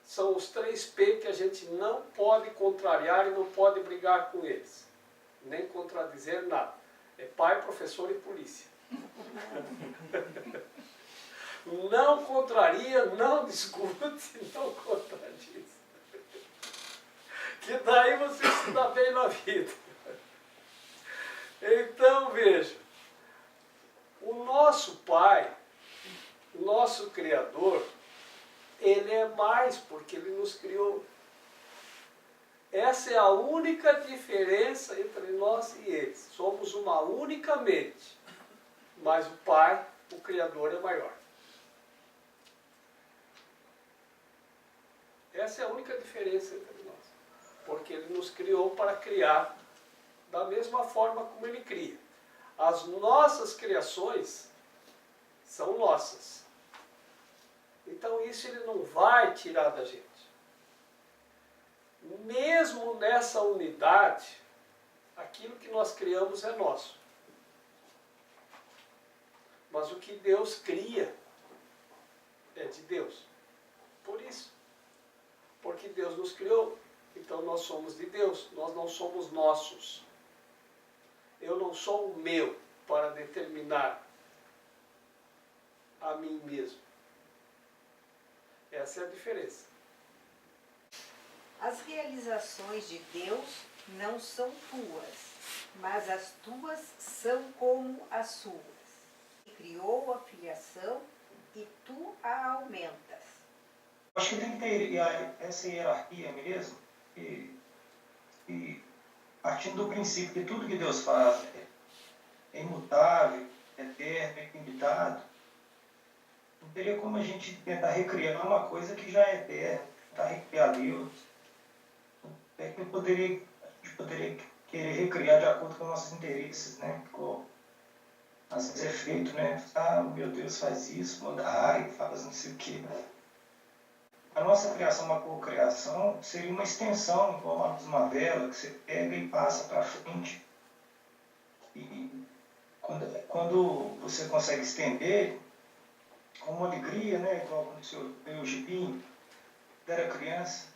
são os 3 P que a gente não pode contrariar e não pode brigar com eles. Nem contradizer nada. É pai, professor e polícia. Não contraria, não discute, não contradiz. Que daí você se dá bem na vida. Então, veja, o nosso Pai, o nosso Criador, Ele é mais porque Ele nos criou. Essa é a única diferença entre nós e eles. Somos uma única mente, mas o Pai, o Criador, é maior. Essa é a única diferença entre nós, porque Ele nos criou para criar da mesma forma como Ele cria. As nossas criações são nossas. Então isso Ele não vai tirar da gente. Mesmo nessa unidade, aquilo que nós criamos é nosso. Mas o que Deus cria é de Deus. Por isso. Porque Deus nos criou, então nós somos de Deus, nós não somos nossos. Eu não sou o meu para determinar a mim mesmo. Essa é a diferença. As realizações de Deus não são tuas, mas as tuas são como as suas. Ele criou a filiação e tu a aumentas. Acho que tem que ter essa hierarquia mesmo, e partindo do princípio que tudo que Deus faz é imutável, eterno, é ilimitado, não teria como a gente tentar recriar uma coisa que já é eterna, tentar recriar Deus. É que a gente poderia querer recriar de acordo com nossos interesses, né? Como às vezes é feito, né? Meu Deus, faz isso, manda raio, faz não sei o quê. A nossa criação, uma cocriação, seria uma extensão, igual a luz de uma vela, que você pega e passa para frente. E quando você consegue estender, com uma alegria, né? Igual quando o senhor veio o gibinho, quando era criança,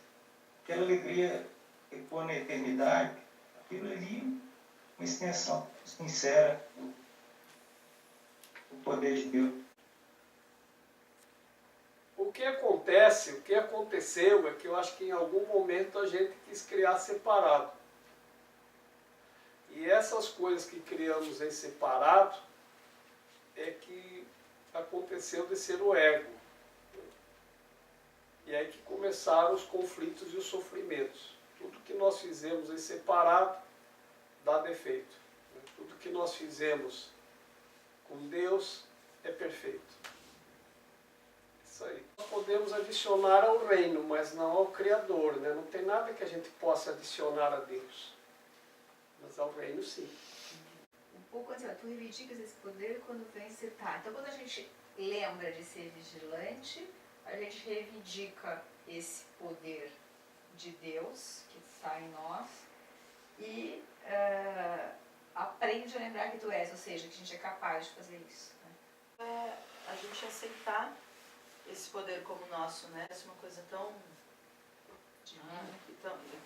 aquela alegria ecoa na eternidade, aquilo ali, uma extensão sincera o poder de Deus. O que acontece, o que aconteceu é que eu acho que em algum momento a gente quis criar separado. E essas coisas que criamos em separado é que aconteceu de ser o ego. E aí que começaram os conflitos e os sofrimentos. Tudo que nós fizemos em separado dá defeito. Tudo que nós fizemos com Deus é perfeito. Isso aí. Nós podemos adicionar ao reino, mas não ao Criador, né? Não tem nada que a gente possa adicionar a Deus. Mas ao reino, sim. Um pouco antes, tu reivindicas esse poder quando vem citar. Então, quando a gente lembra de ser vigilante, a gente reivindica esse poder de Deus que está em nós e aprende a lembrar que tu és, ou seja, que a gente é capaz de fazer isso. Né? A gente aceitar esse poder como nosso, né? Essa é uma coisa tão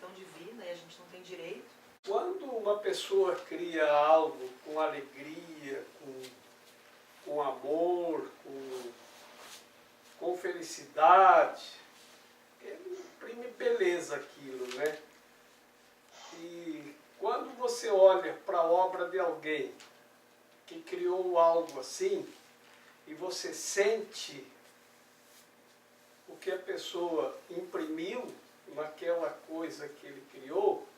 tão divina e a gente não tem direito. Quando uma pessoa cria algo com alegria, com amor, com felicidade, ele imprime beleza aquilo, né? E quando você olha para a obra de alguém que criou algo assim, e você sente o que a pessoa imprimiu naquela coisa que ele criou,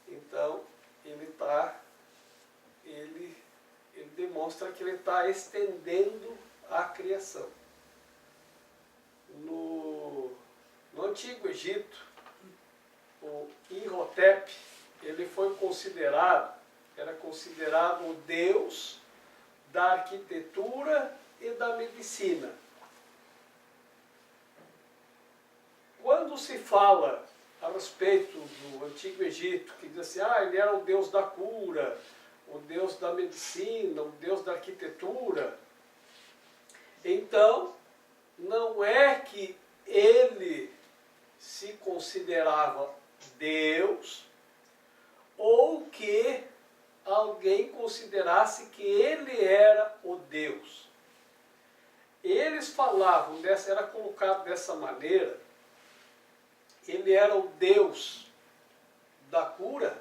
então ele demonstra que ele está estendendo a criação. No Antigo Egito, o Imhotep, ele era considerado o deus da arquitetura e da medicina. Quando se fala a respeito do Antigo Egito, que diz assim, ele era o deus da cura, o deus da medicina, o deus da arquitetura, então não é que ele se considerava Deus ou que alguém considerasse que ele era o Deus. Eles falavam, era colocado dessa maneira, ele era o Deus da cura,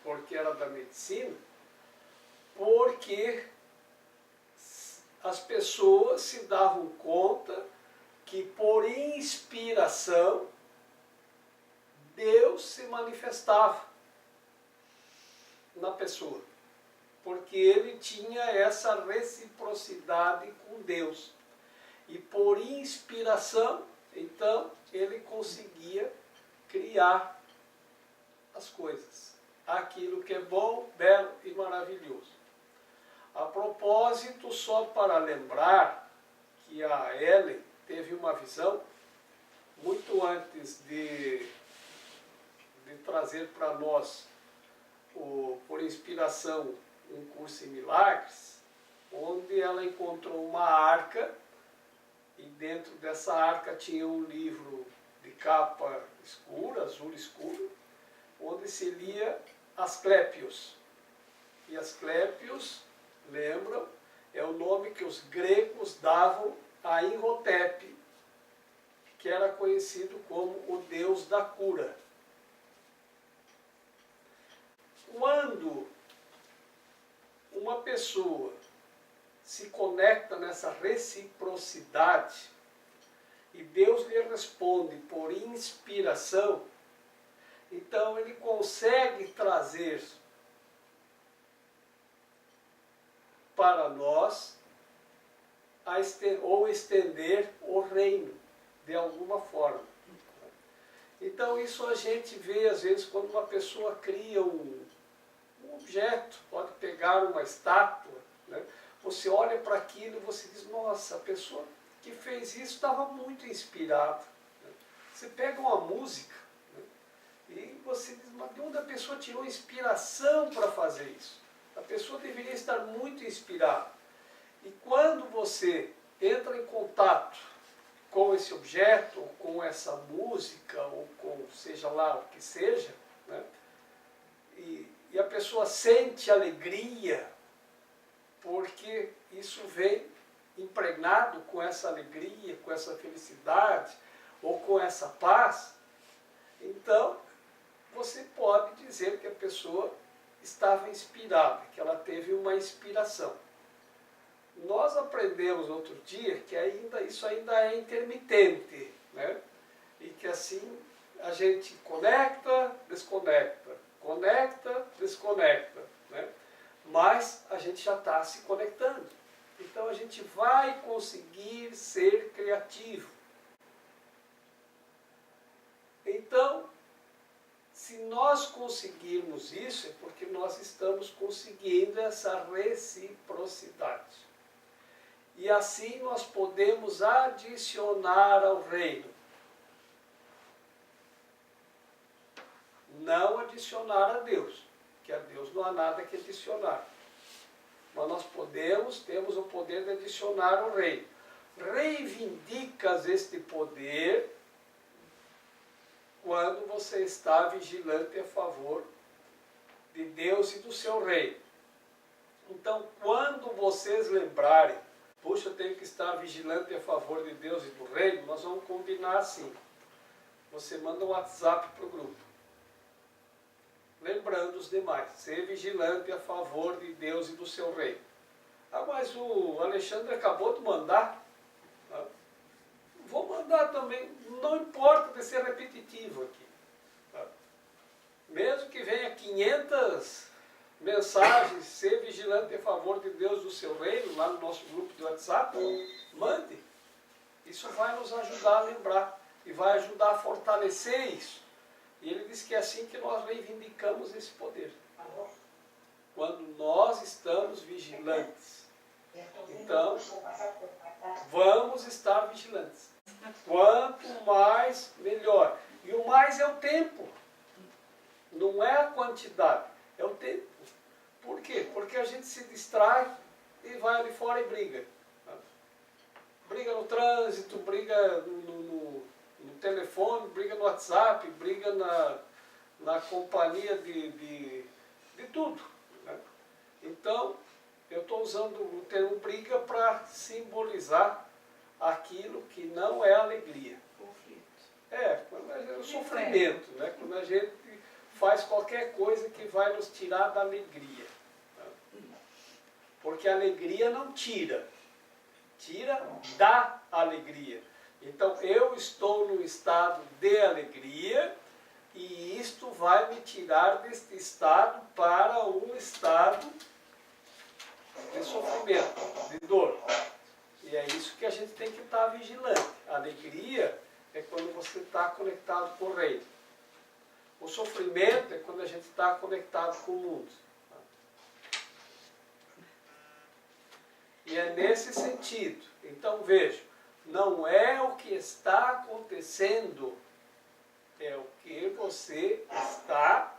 porque era da medicina, porque as pessoas se davam conta que por inspiração Deus se manifestava na pessoa, porque ele tinha essa reciprocidade com Deus. E por inspiração, então, ele conseguia criar as coisas, aquilo que é bom, belo e maravilhoso. A propósito, só para lembrar que a Ellen teve uma visão, muito antes de trazer para nós, por inspiração, um curso em milagres, onde ela encontrou uma arca, e dentro dessa arca tinha um livro de capa escura, azul escuro, onde se lia Asclépios. E Asclépios, lembram, é o nome que os gregos davam a Imhotep, que era conhecido como o deus da cura. Quando uma pessoa se conecta nessa reciprocidade e Deus lhe responde por inspiração, então ele consegue trazer para nós ou estender o reino de alguma forma. Então isso a gente vê às vezes quando uma pessoa cria um objeto, pode pegar uma estátua, né? Você olha para aquilo e você diz, nossa, a pessoa que fez isso estava muito inspirada. Né? Você pega uma música, né? E você diz, mas de onde a pessoa tirou inspiração para fazer isso? A pessoa deveria estar muito inspirada. E quando você entra em contato com esse objeto, ou com essa música, ou com seja lá o que seja, né? E a pessoa sente alegria, porque isso vem impregnado com essa alegria, com essa felicidade, ou com essa paz. Então, você pode dizer que a pessoa estava inspirada, que ela teve uma inspiração. Nós aprendemos outro dia que isso ainda é intermitente, né? E que assim a gente conecta, desconecta, né? Mas a gente já está se conectando. Então a gente vai conseguir ser criativo. Então, se nós conseguirmos isso, é porque nós estamos conseguindo essa reciprocidade. E assim nós podemos adicionar ao reino. Não adicionar a Deus, que a Deus não há nada que adicionar. Mas nós temos o poder de adicionar ao reino. Reivindicas este poder quando você está vigilante a favor de Deus e do seu reino. Então, quando vocês lembrarem, puxa, eu tenho que estar vigilante a favor de Deus e do reino, nós vamos combinar assim. Você manda um WhatsApp para o grupo, lembrando os demais, ser vigilante a favor de Deus e do seu reino. Ah, mas o Alexandre acabou de mandar. Vou mandar também, não importa de ser repetitivo aqui. Tá? Mesmo que venha 500 mensagens, ser vigilante a favor de Deus do seu reino, lá no nosso grupo de WhatsApp, mande. Isso vai nos ajudar a lembrar e vai ajudar a fortalecer isso. E ele diz que é assim que nós reivindicamos esse poder. Quando nós estamos vigilantes. Então, vamos estar vigilantes. Quanto mais, melhor. E o mais é o tempo. Não é a quantidade, é o tempo. Por quê? Porque a gente se distrai e vai ali fora e briga. Briga no trânsito, briga no telefone, briga no WhatsApp, briga na companhia de tudo. Né? Então, eu estou usando o termo briga para simbolizar aquilo que não é alegria. Conflito. Quando é o sofrimento, né? Quando a gente faz qualquer coisa que vai nos tirar da alegria. Né? Porque a alegria não tira, tira da alegria. Então eu estou no estado de alegria e isto vai me tirar deste estado para um estado de sofrimento, de dor. E é isso que a gente tem que estar vigilante. A alegria é quando você está conectado com o reino. O sofrimento é quando a gente está conectado com o mundo. E é nesse sentido. Então veja, não é o que está acontecendo, é o que você está,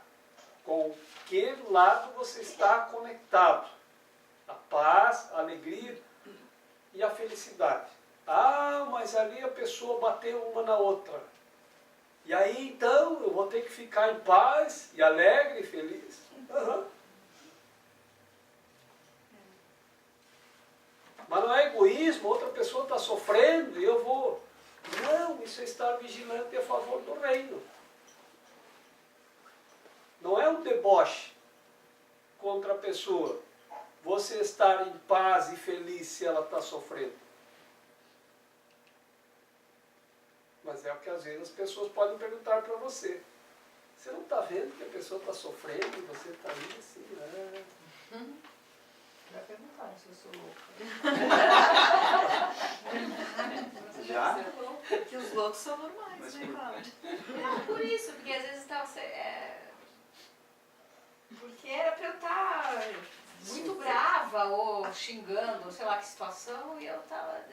com que lado você está conectado. A paz, a alegria e a felicidade. Ah, mas ali a pessoa bateu uma na outra. E aí então eu vou ter que ficar em paz e alegre e feliz? Mas não é egoísmo, outra pessoa está sofrendo e eu vou... Não, isso é estar vigilante a favor do reino. Não é um deboche contra a pessoa. Você estar em paz e feliz se ela está sofrendo. Mas é o que às vezes as pessoas podem perguntar para você. Você não está vendo que a pessoa está sofrendo e você está ali assim, né? Já perguntaram se eu sou louca. Já? Que os loucos são normais, Mas né, Cláudia? Não, por isso, porque às vezes tava, porque era pra eu estar muito brava ou xingando, sei lá que situação, e eu tava,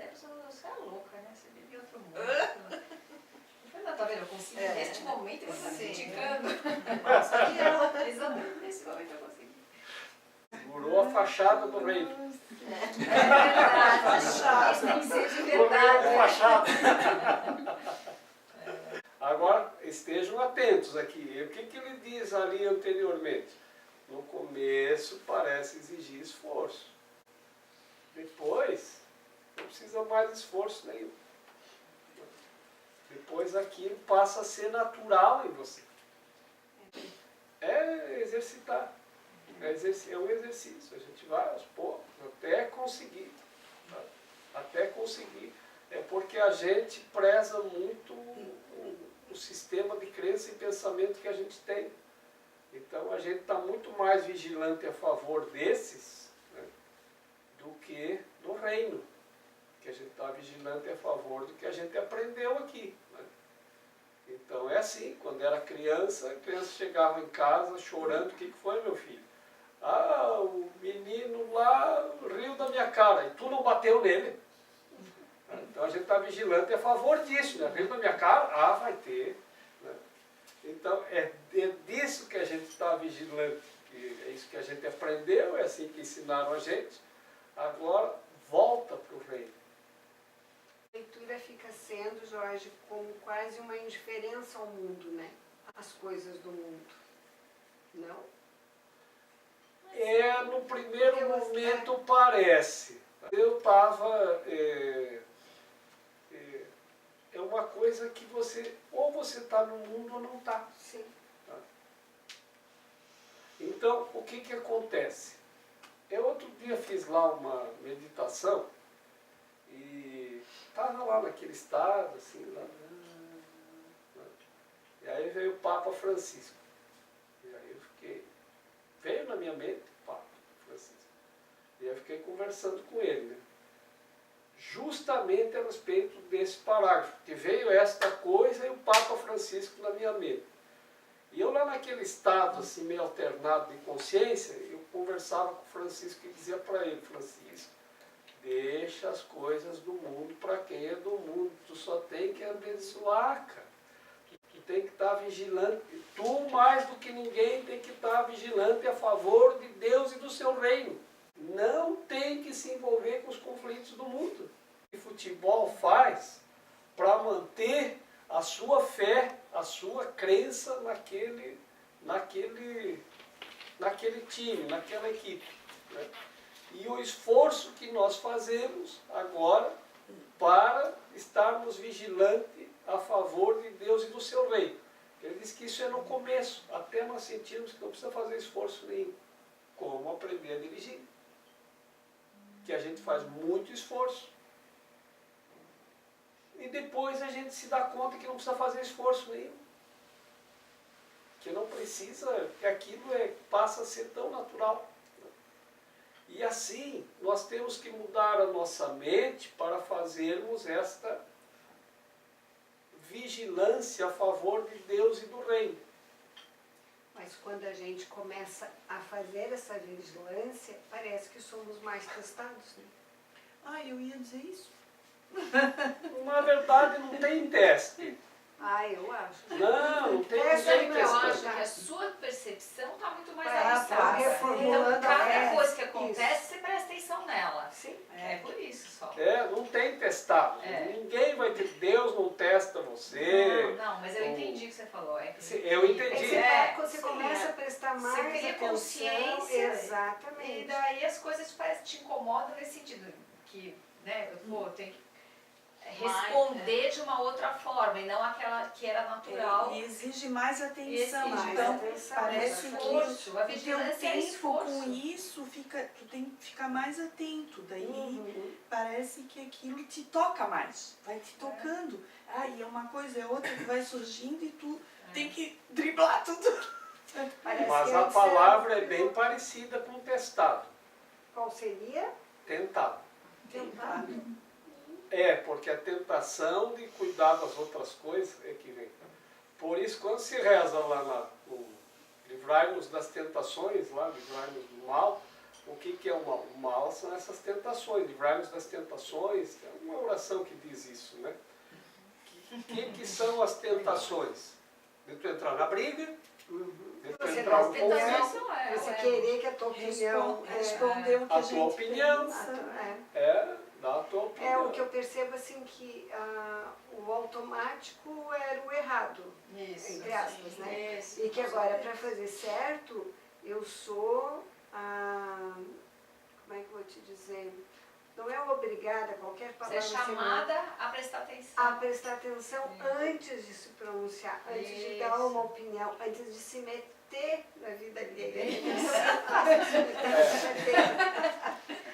você é louca, né? Você vive em outro mundo. Eu falei, não, tá vendo? Eu consegui neste momento eu estou criticando. Só que ela, exatamente nesse momento eu consegui. Segurou a fachada do reino. É verdade, isso tem que ser de verdade. A fachada. Agora, estejam atentos aqui. O que ele diz ali anteriormente? No começo parece exigir esforço. depois não precisa mais esforço nenhum. Depois aquilo passa a ser natural em você. É exercitar. É um exercício. A gente vai aos poucos, até conseguir. Tá? Até conseguir. É porque a gente preza muito o sistema de crença e pensamento que a gente tem. Então a gente está muito mais vigilante a favor desses, né, do que do reino. Que a gente está vigilante a favor do que a gente aprendeu aqui. Né? Então é assim, quando era criança, a criança chegava em casa chorando, o que foi, meu filho? Ah, o menino lá riu da minha cara, e tu não bateu nele. Então a gente está vigilante a favor disso, né? Riu da minha cara? Ah, vai ter. Né? Então é disso que a gente está vigilante, é isso que a gente aprendeu, é assim que ensinaram a gente. Agora volta para o reino. A leitura fica sendo, Jorge, como quase uma indiferença ao mundo, né? As coisas do mundo. Não? No primeiro momento parece. Eu estava... É uma coisa que você... Ou você está no mundo ou não está. Sim. Tá? Então, o que acontece? Eu outro dia fiz lá uma meditação e estava lá naquele estado, assim, lá, e aí veio o Papa Francisco. E aí eu fiquei, veio na minha mente o Papa Francisco. E eu fiquei conversando com ele, né? Justamente a respeito desse parágrafo, porque veio esta coisa e o Papa Francisco na minha mente. E eu lá naquele estado, assim, meio alternado de consciência, eu conversava com o Francisco e dizia para ele, Francisco, deixa as coisas do mundo para quem é do mundo. Tu só tem que abençoar, cara. Tu tem que estar vigilante. Tu, mais do que ninguém, tem que estar vigilante a favor de Deus e do seu reino. Não tem que se envolver com os conflitos do mundo. O futebol faz para manter a sua fé, a sua crença naquele time, naquela equipe. Né? E o esforço que nós fazemos agora para estarmos vigilantes a favor de Deus e do seu reino. Ele diz que isso é no começo, até nós sentirmos que não precisa fazer esforço nenhum. Como aprender a dirigir. Que a gente faz muito esforço. E depois a gente se dá conta que não precisa fazer esforço nenhum. Que não precisa, que aquilo passa a ser tão natural. E assim, nós temos que mudar a nossa mente para fazermos esta vigilância a favor de Deus e do reino. Mas quando a gente começa a fazer essa vigilância, parece que somos mais testados, né? Ah, eu ia dizer isso. Na verdade, não tem teste. Ah, eu acho. Não tem Eu acho teste. que a sua percepção está muito mais Tá aguçada. reformulando Então, cada a coisa que acontece, isso. você presta atenção nela. Sim. É por isso só. Não tem testado. Ninguém vai ter. Deus não testa você. Não, mas eu entendi o que você falou. Eu entendi. Você começa a prestar mais Você cria atenção. consciência. Exatamente. E daí as coisas parecem que te incomodam nesse sentido. Que, né, eu tenho que responder de uma outra forma e não aquela que era natural. E exige mais atenção. Exige Então, mais atenção, parece esforço. que A o teu vigilância é tempo esforço. com isso, tu tem que ficar mais atento. Daí parece que aquilo te toca mais. Vai te tocando. E é uma coisa, é outra que vai surgindo e tu tem que driblar tudo. Mas a palavra é bem parecida com testado. Qual seria? Tentado. Tentado. Porque a tentação de cuidar das outras coisas é que vem. Por isso, quando se reza lá no livrai-nos das tentações, lá, livrai-nos do mal, o que é o mal? O mal são essas tentações, livrai-nos das tentações, tem uma oração que diz isso, né? Que são as tentações? De tu entrar na briga, de tu entrar no conflito, Você querer que a tua opinião Responder o que a a tua gente opinião, pensa. dá a tua opinião. o que eu percebo assim que o automático era o errado, entre aspas, né? Isso, E que agora para fazer certo, eu sou como é que eu vou te dizer? não é obrigada a qualquer Você palavra é chamada a prestar atenção. a prestar atenção antes de se pronunciar, antes de dar uma opinião, antes de se meter na vida alheia.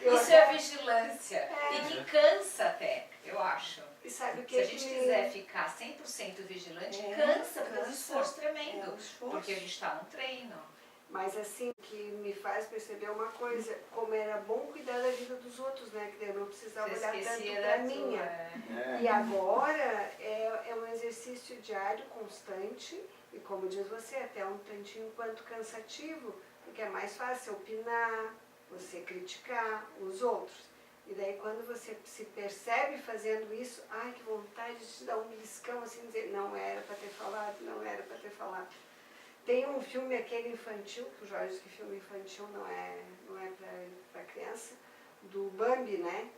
Isso é vigilância. E que cansa até, eu acho. E sabe o que Se a gente quiser ficar 100% vigilante, cansa, porque é um esforço tremendo. Porque a gente está num treino. Mas assim, o que me faz perceber uma coisa, como era bom cuidar da vida dos outros, né? Que eu não precisava Você olhar tanto esquecia para da minha. tua, E agora é um exercício diário, constante, e como diz você, até um tantinho quanto cansativo, porque é mais fácil opinar, você criticar os outros. E daí quando você se percebe fazendo isso, ai que vontade de te dar um beliscão assim, dizer, não era para ter falado, não era para ter falado. Tem um filme aquele infantil, que o Jorge diz que filme infantil não é para criança, do Bambi, né?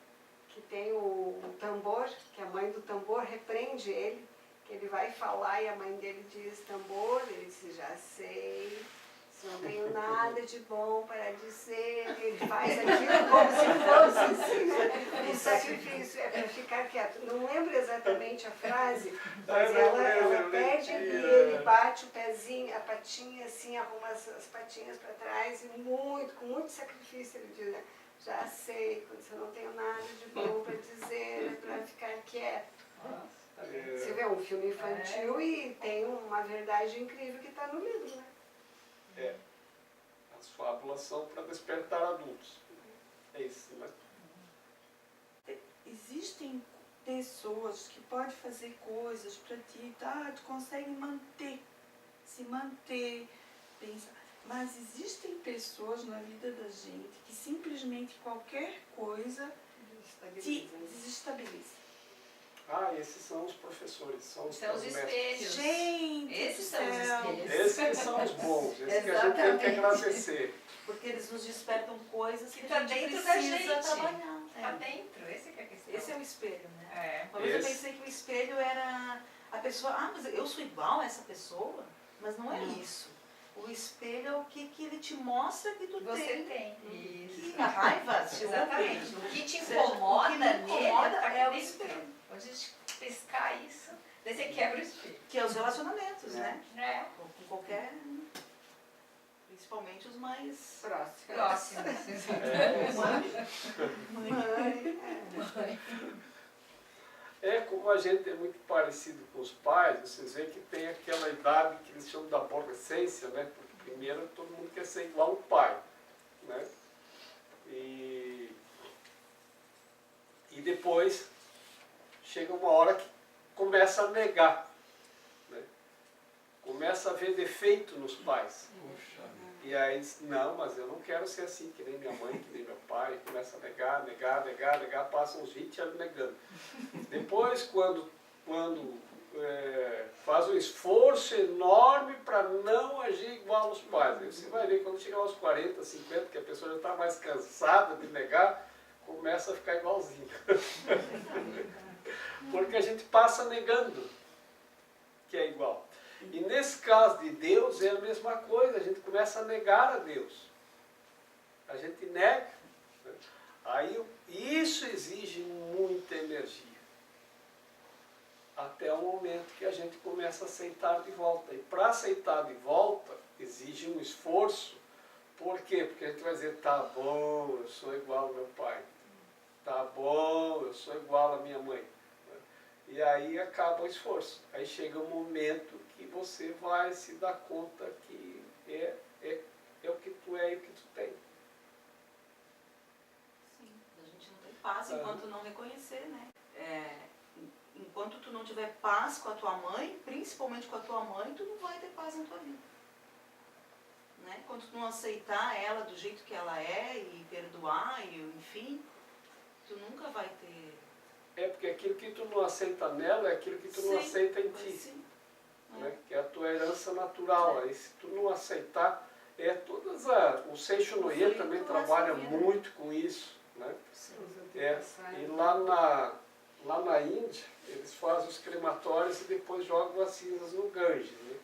Que tem o tambor, que a mãe do tambor repreende ele, que ele vai falar e a mãe dele diz, tambor, ele diz, já sei, se não tenho nada de bom para dizer, ele faz aquilo como se fosse assim, né? Um sacrifício, é para ficar quieto. Não lembro exatamente a frase, mas ela pede e ele bate o pezinho, a patinha assim, arruma as patinhas para trás e com muito sacrifício ele diz, né? Já sei, quando eu não tenho nada de bom para dizer, é para ficar quieto. Você vê um filme infantil e tem uma verdade incrível que está no livro, né? As fábulas são para despertar adultos. É isso, né? Existem pessoas que podem fazer coisas para ti, tá? Tu consegue se manter, pensar. Mas existem pessoas na vida da gente que simplesmente qualquer coisa te desestabiliza. Ah, esses são os professores, são os espelhos. Gente, esses são os espelhos. Esses que são os bons, esses que a gente tem que agradecer. Porque eles nos despertam coisas que tá a gente dentro da precisa gente. trabalhar. Tá dentro, esse que é a questão. Esse é o espelho, né? É. Uma vez eu pensei que o espelho era a pessoa, mas eu sou igual a essa pessoa, mas não é isso. O espelho é o que ele te mostra que Você tem. Isso. Que a raiva, exatamente. O que te incomoda nele é o espelho. Quando a gente pescar isso, daí você quebra o espelho. Que é os relacionamentos, né? É. Com qualquer... Principalmente os mais Próximos. Mãe. Como a gente é muito parecido com os pais, vocês veem que tem aquela idade que eles chamam da aborrecência, né? Porque primeiro todo mundo quer ser igual ao pai, né? E depois chega uma hora que começa a negar, né? Começa a ver defeito nos pais. E aí diz, não, mas eu não quero ser assim, que nem minha mãe, que nem meu pai. Começa a negar, passa uns 20 anos negando. Depois, quando faz um esforço enorme para não agir igual aos pais. Aí você vai ver, quando chegar aos 40, 50, que a pessoa já está mais cansada de negar, começa a ficar igualzinho. Porque a gente passa negando que é igual. E nesse caso de Deus é a mesma coisa, a gente começa a negar a Deus. A gente nega. Né? Aí isso exige muita energia. Até o momento que a gente começa a aceitar de volta. E para aceitar de volta exige um esforço. Por quê? Porque a gente vai dizer, tá bom, eu sou igual ao meu pai. Tá bom, eu sou igual à minha mãe. E aí acaba o esforço. Aí chega um momento que você vai se dar conta que é o que tu é e o que tu tem. Sim, a gente não tem paz enquanto não reconhecer, né? Enquanto tu não tiver paz com a tua mãe, principalmente com a tua mãe, tu não vai ter paz na tua vida. Né? Enquanto tu não aceitar ela do jeito que ela é e perdoar, e enfim, tu nunca vai ter... Porque aquilo que tu não aceita nela é aquilo que tu não aceita em ti. Né? Que é a tua herança natural. Aí se tu não aceitar, o Seixo Noye também trabalha muito com isso. Né? E lá na Índia, eles fazem os crematórios e depois jogam as cinzas no Ganges. Né?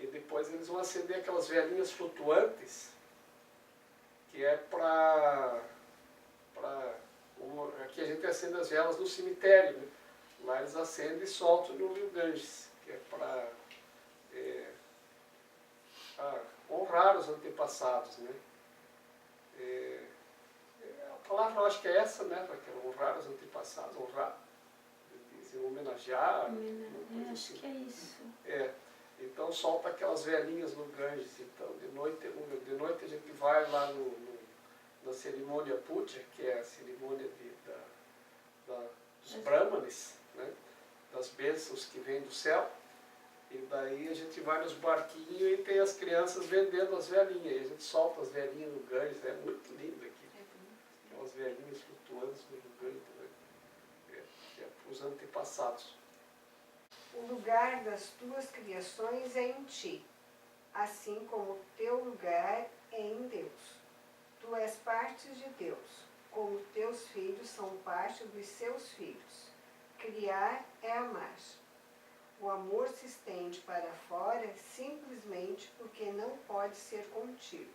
E depois eles vão acender aquelas velhinhas flutuantes, que é para Aqui a gente acende as velas no cemitério, né? Lá eles acendem e soltam no Rio Ganges, que é para honrar os antepassados, né? A palavra eu acho que é essa, né, Raquel? Honrar os antepassados, honrar, dizem homenagear. Eu acho que é isso. Então solta aquelas velhinhas no Ganges. Então de noite a gente vai lá na cerimônia puja, que é a cerimônia dos brahmanes, né? Das bênçãos que vêm do céu. E daí a gente vai nos barquinhos e tem as crianças vendendo as velhinhas. E a gente solta as velhinhas no Ganges. É muito lindo aqui. Aquelas velhinhas flutuantes no Ganges, né? É para os antepassados. O lugar das tuas criações é em ti, assim como o teu lugar é em Deus. Tu és parte de Deus, como teus filhos são parte dos seus filhos. Criar é amar. O amor se estende para fora simplesmente porque não pode ser contido.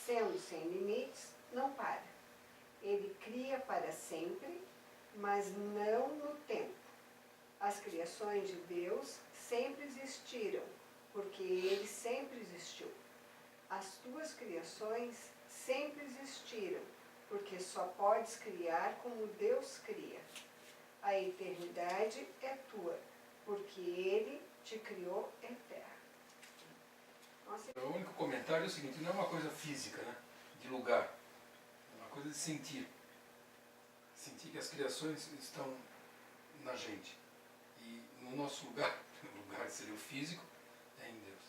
Sendo sem limites, não para. Ele cria para sempre, mas não no tempo. As criações de Deus sempre existiram, porque Ele sempre existiu. As tuas criações sempre existiram, porque só podes criar como Deus cria. A eternidade é tua, porque Ele te criou eterno. Nossa. O único comentário é o seguinte, não é uma coisa física, né? De lugar. É uma coisa de sentir. Sentir que as criações estão na gente. E no nosso lugar, o lugar seria o físico, é em Deus.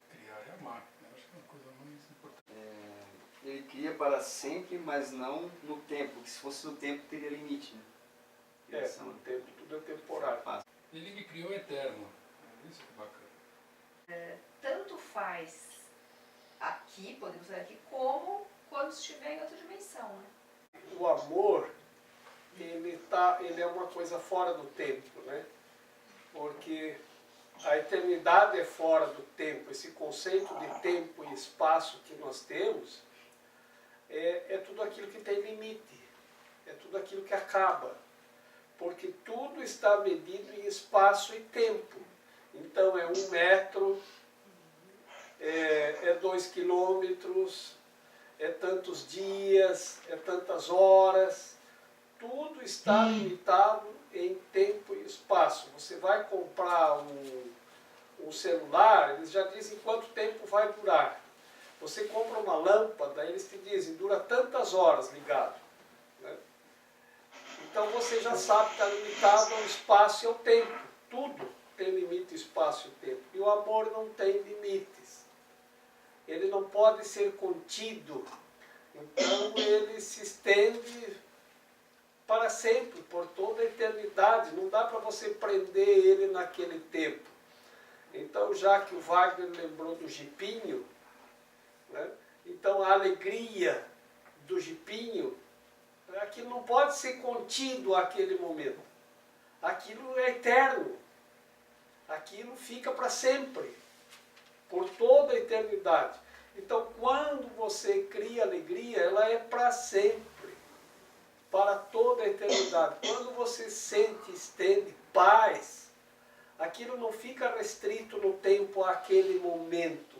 Criar é amar. Eu acho que é uma coisa mais importante. Ele cria para sempre, mas não no tempo. Porque se fosse no tempo, teria limite, né? No tempo tudo é temporário. Ele me criou eterno. Isso que é bacana. Tanto faz aqui, podemos dizer aqui, como quando estiver em outra dimensão, né? O amor, ele é uma coisa fora do tempo, né? Porque a eternidade é fora do tempo. Esse conceito de tempo e espaço que nós temos é tudo aquilo que tem limite, é tudo aquilo que acaba. Porque tudo está medido em espaço e tempo. Então é 1 metro, é 2 quilômetros, é tantos dias, é tantas horas. Tudo está limitado em tempo e espaço. Você vai comprar um celular, eles já dizem quanto tempo vai durar. Você compra uma lâmpada, eles te dizem, dura tantas horas ligado. Né? Então você já sabe que está limitado ao espaço e ao tempo. Tudo tem limite, espaço e tempo. E o amor não tem limites. Ele não pode ser contido. Então ele se estende para sempre, por toda a eternidade. Não dá para você prender ele naquele tempo. Então, já que o Wagner lembrou do jipinho, né? Então a alegria do jipinho, aquilo não pode ser contido àquele momento. Aquilo é eterno. Aquilo fica para sempre, por toda a eternidade. Então, quando você cria alegria, ela é para sempre, para toda a eternidade. Quando você sente, estende paz, aquilo não fica restrito no tempo àquele momento.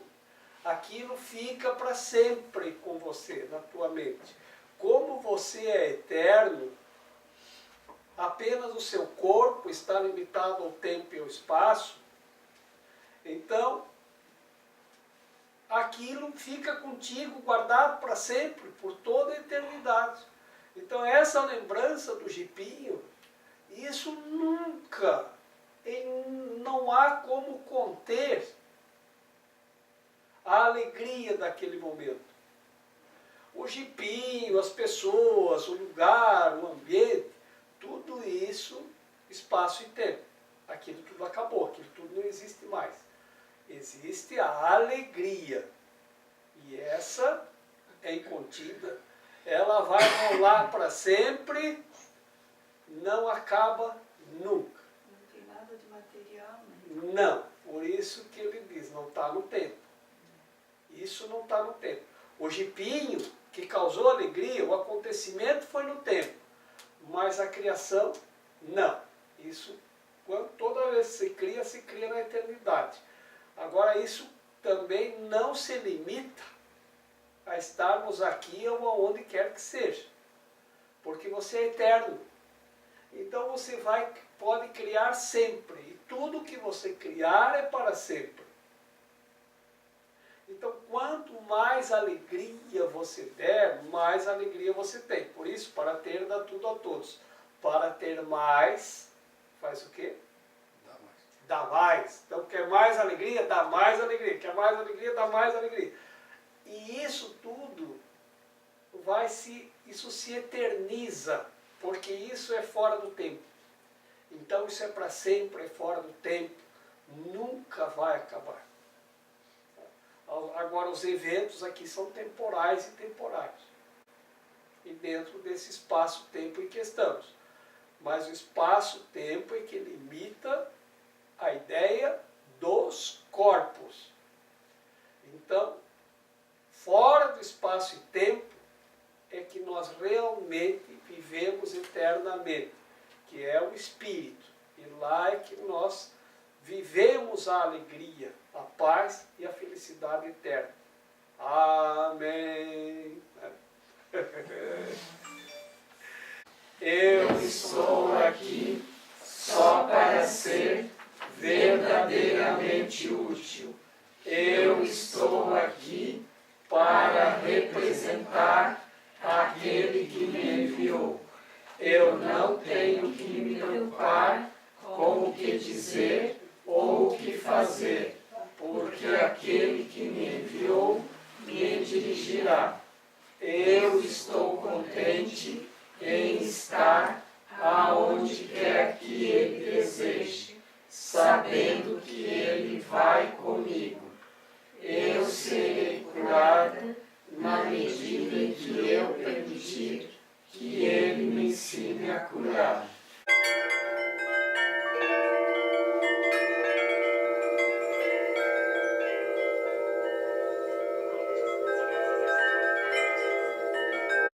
Aquilo fica para sempre com você, na tua mente. Como você é eterno, apenas o seu corpo está limitado ao tempo e ao espaço, então aquilo fica contigo, guardado para sempre, por toda a eternidade. Então essa lembrança do jipinho, isso nunca, não há como conter a alegria daquele momento. O jipinho, as pessoas, o lugar, o ambiente, tudo isso, espaço e tempo. Aquilo tudo acabou, aquilo tudo não existe mais. Existe a alegria. E essa é incontida. Ela vai rolar para sempre, não acaba nunca. Não tem nada de material, né? Não. Por isso que ele diz, não está no tempo. Isso não está no tempo. O jipinho, que causou alegria, o acontecimento foi no tempo. mas a criação, não. Isso, toda vez que se cria na eternidade. Agora, isso também não se limita a estarmos aqui ou aonde quer que seja, porque você é eterno. Então você pode criar sempre, e tudo que você criar é para sempre. Então, quanto mais alegria você der, mais alegria você tem. Por isso, para ter, dá tudo a todos. Para ter mais, faz o quê? Dá mais. Dá mais. Então, quer mais alegria? Dá mais alegria. Quer mais alegria? Dá mais alegria. E isso tudo isso se eterniza, porque isso é fora do tempo. Então, isso é para sempre, é fora do tempo. Nunca vai acabar. Agora, os eventos aqui são temporais e temporários. E dentro desse espaço-tempo em que estamos. Mas o espaço-tempo é que limita a ideia dos corpos. Então, fora do espaço e tempo é que nós realmente vivemos eternamente, que é o Espírito. E lá é que nós vivemos a alegria, a paz e a felicidade eterna. Amém. Eu estou aqui só para ser verdadeiramente útil. Eu estou aqui para representar aquele que me enviou. Eu não tenho que me preocupar com o que dizer ou o que fazer, porque aquele que me enviou me dirigirá. Eu estou contente em estar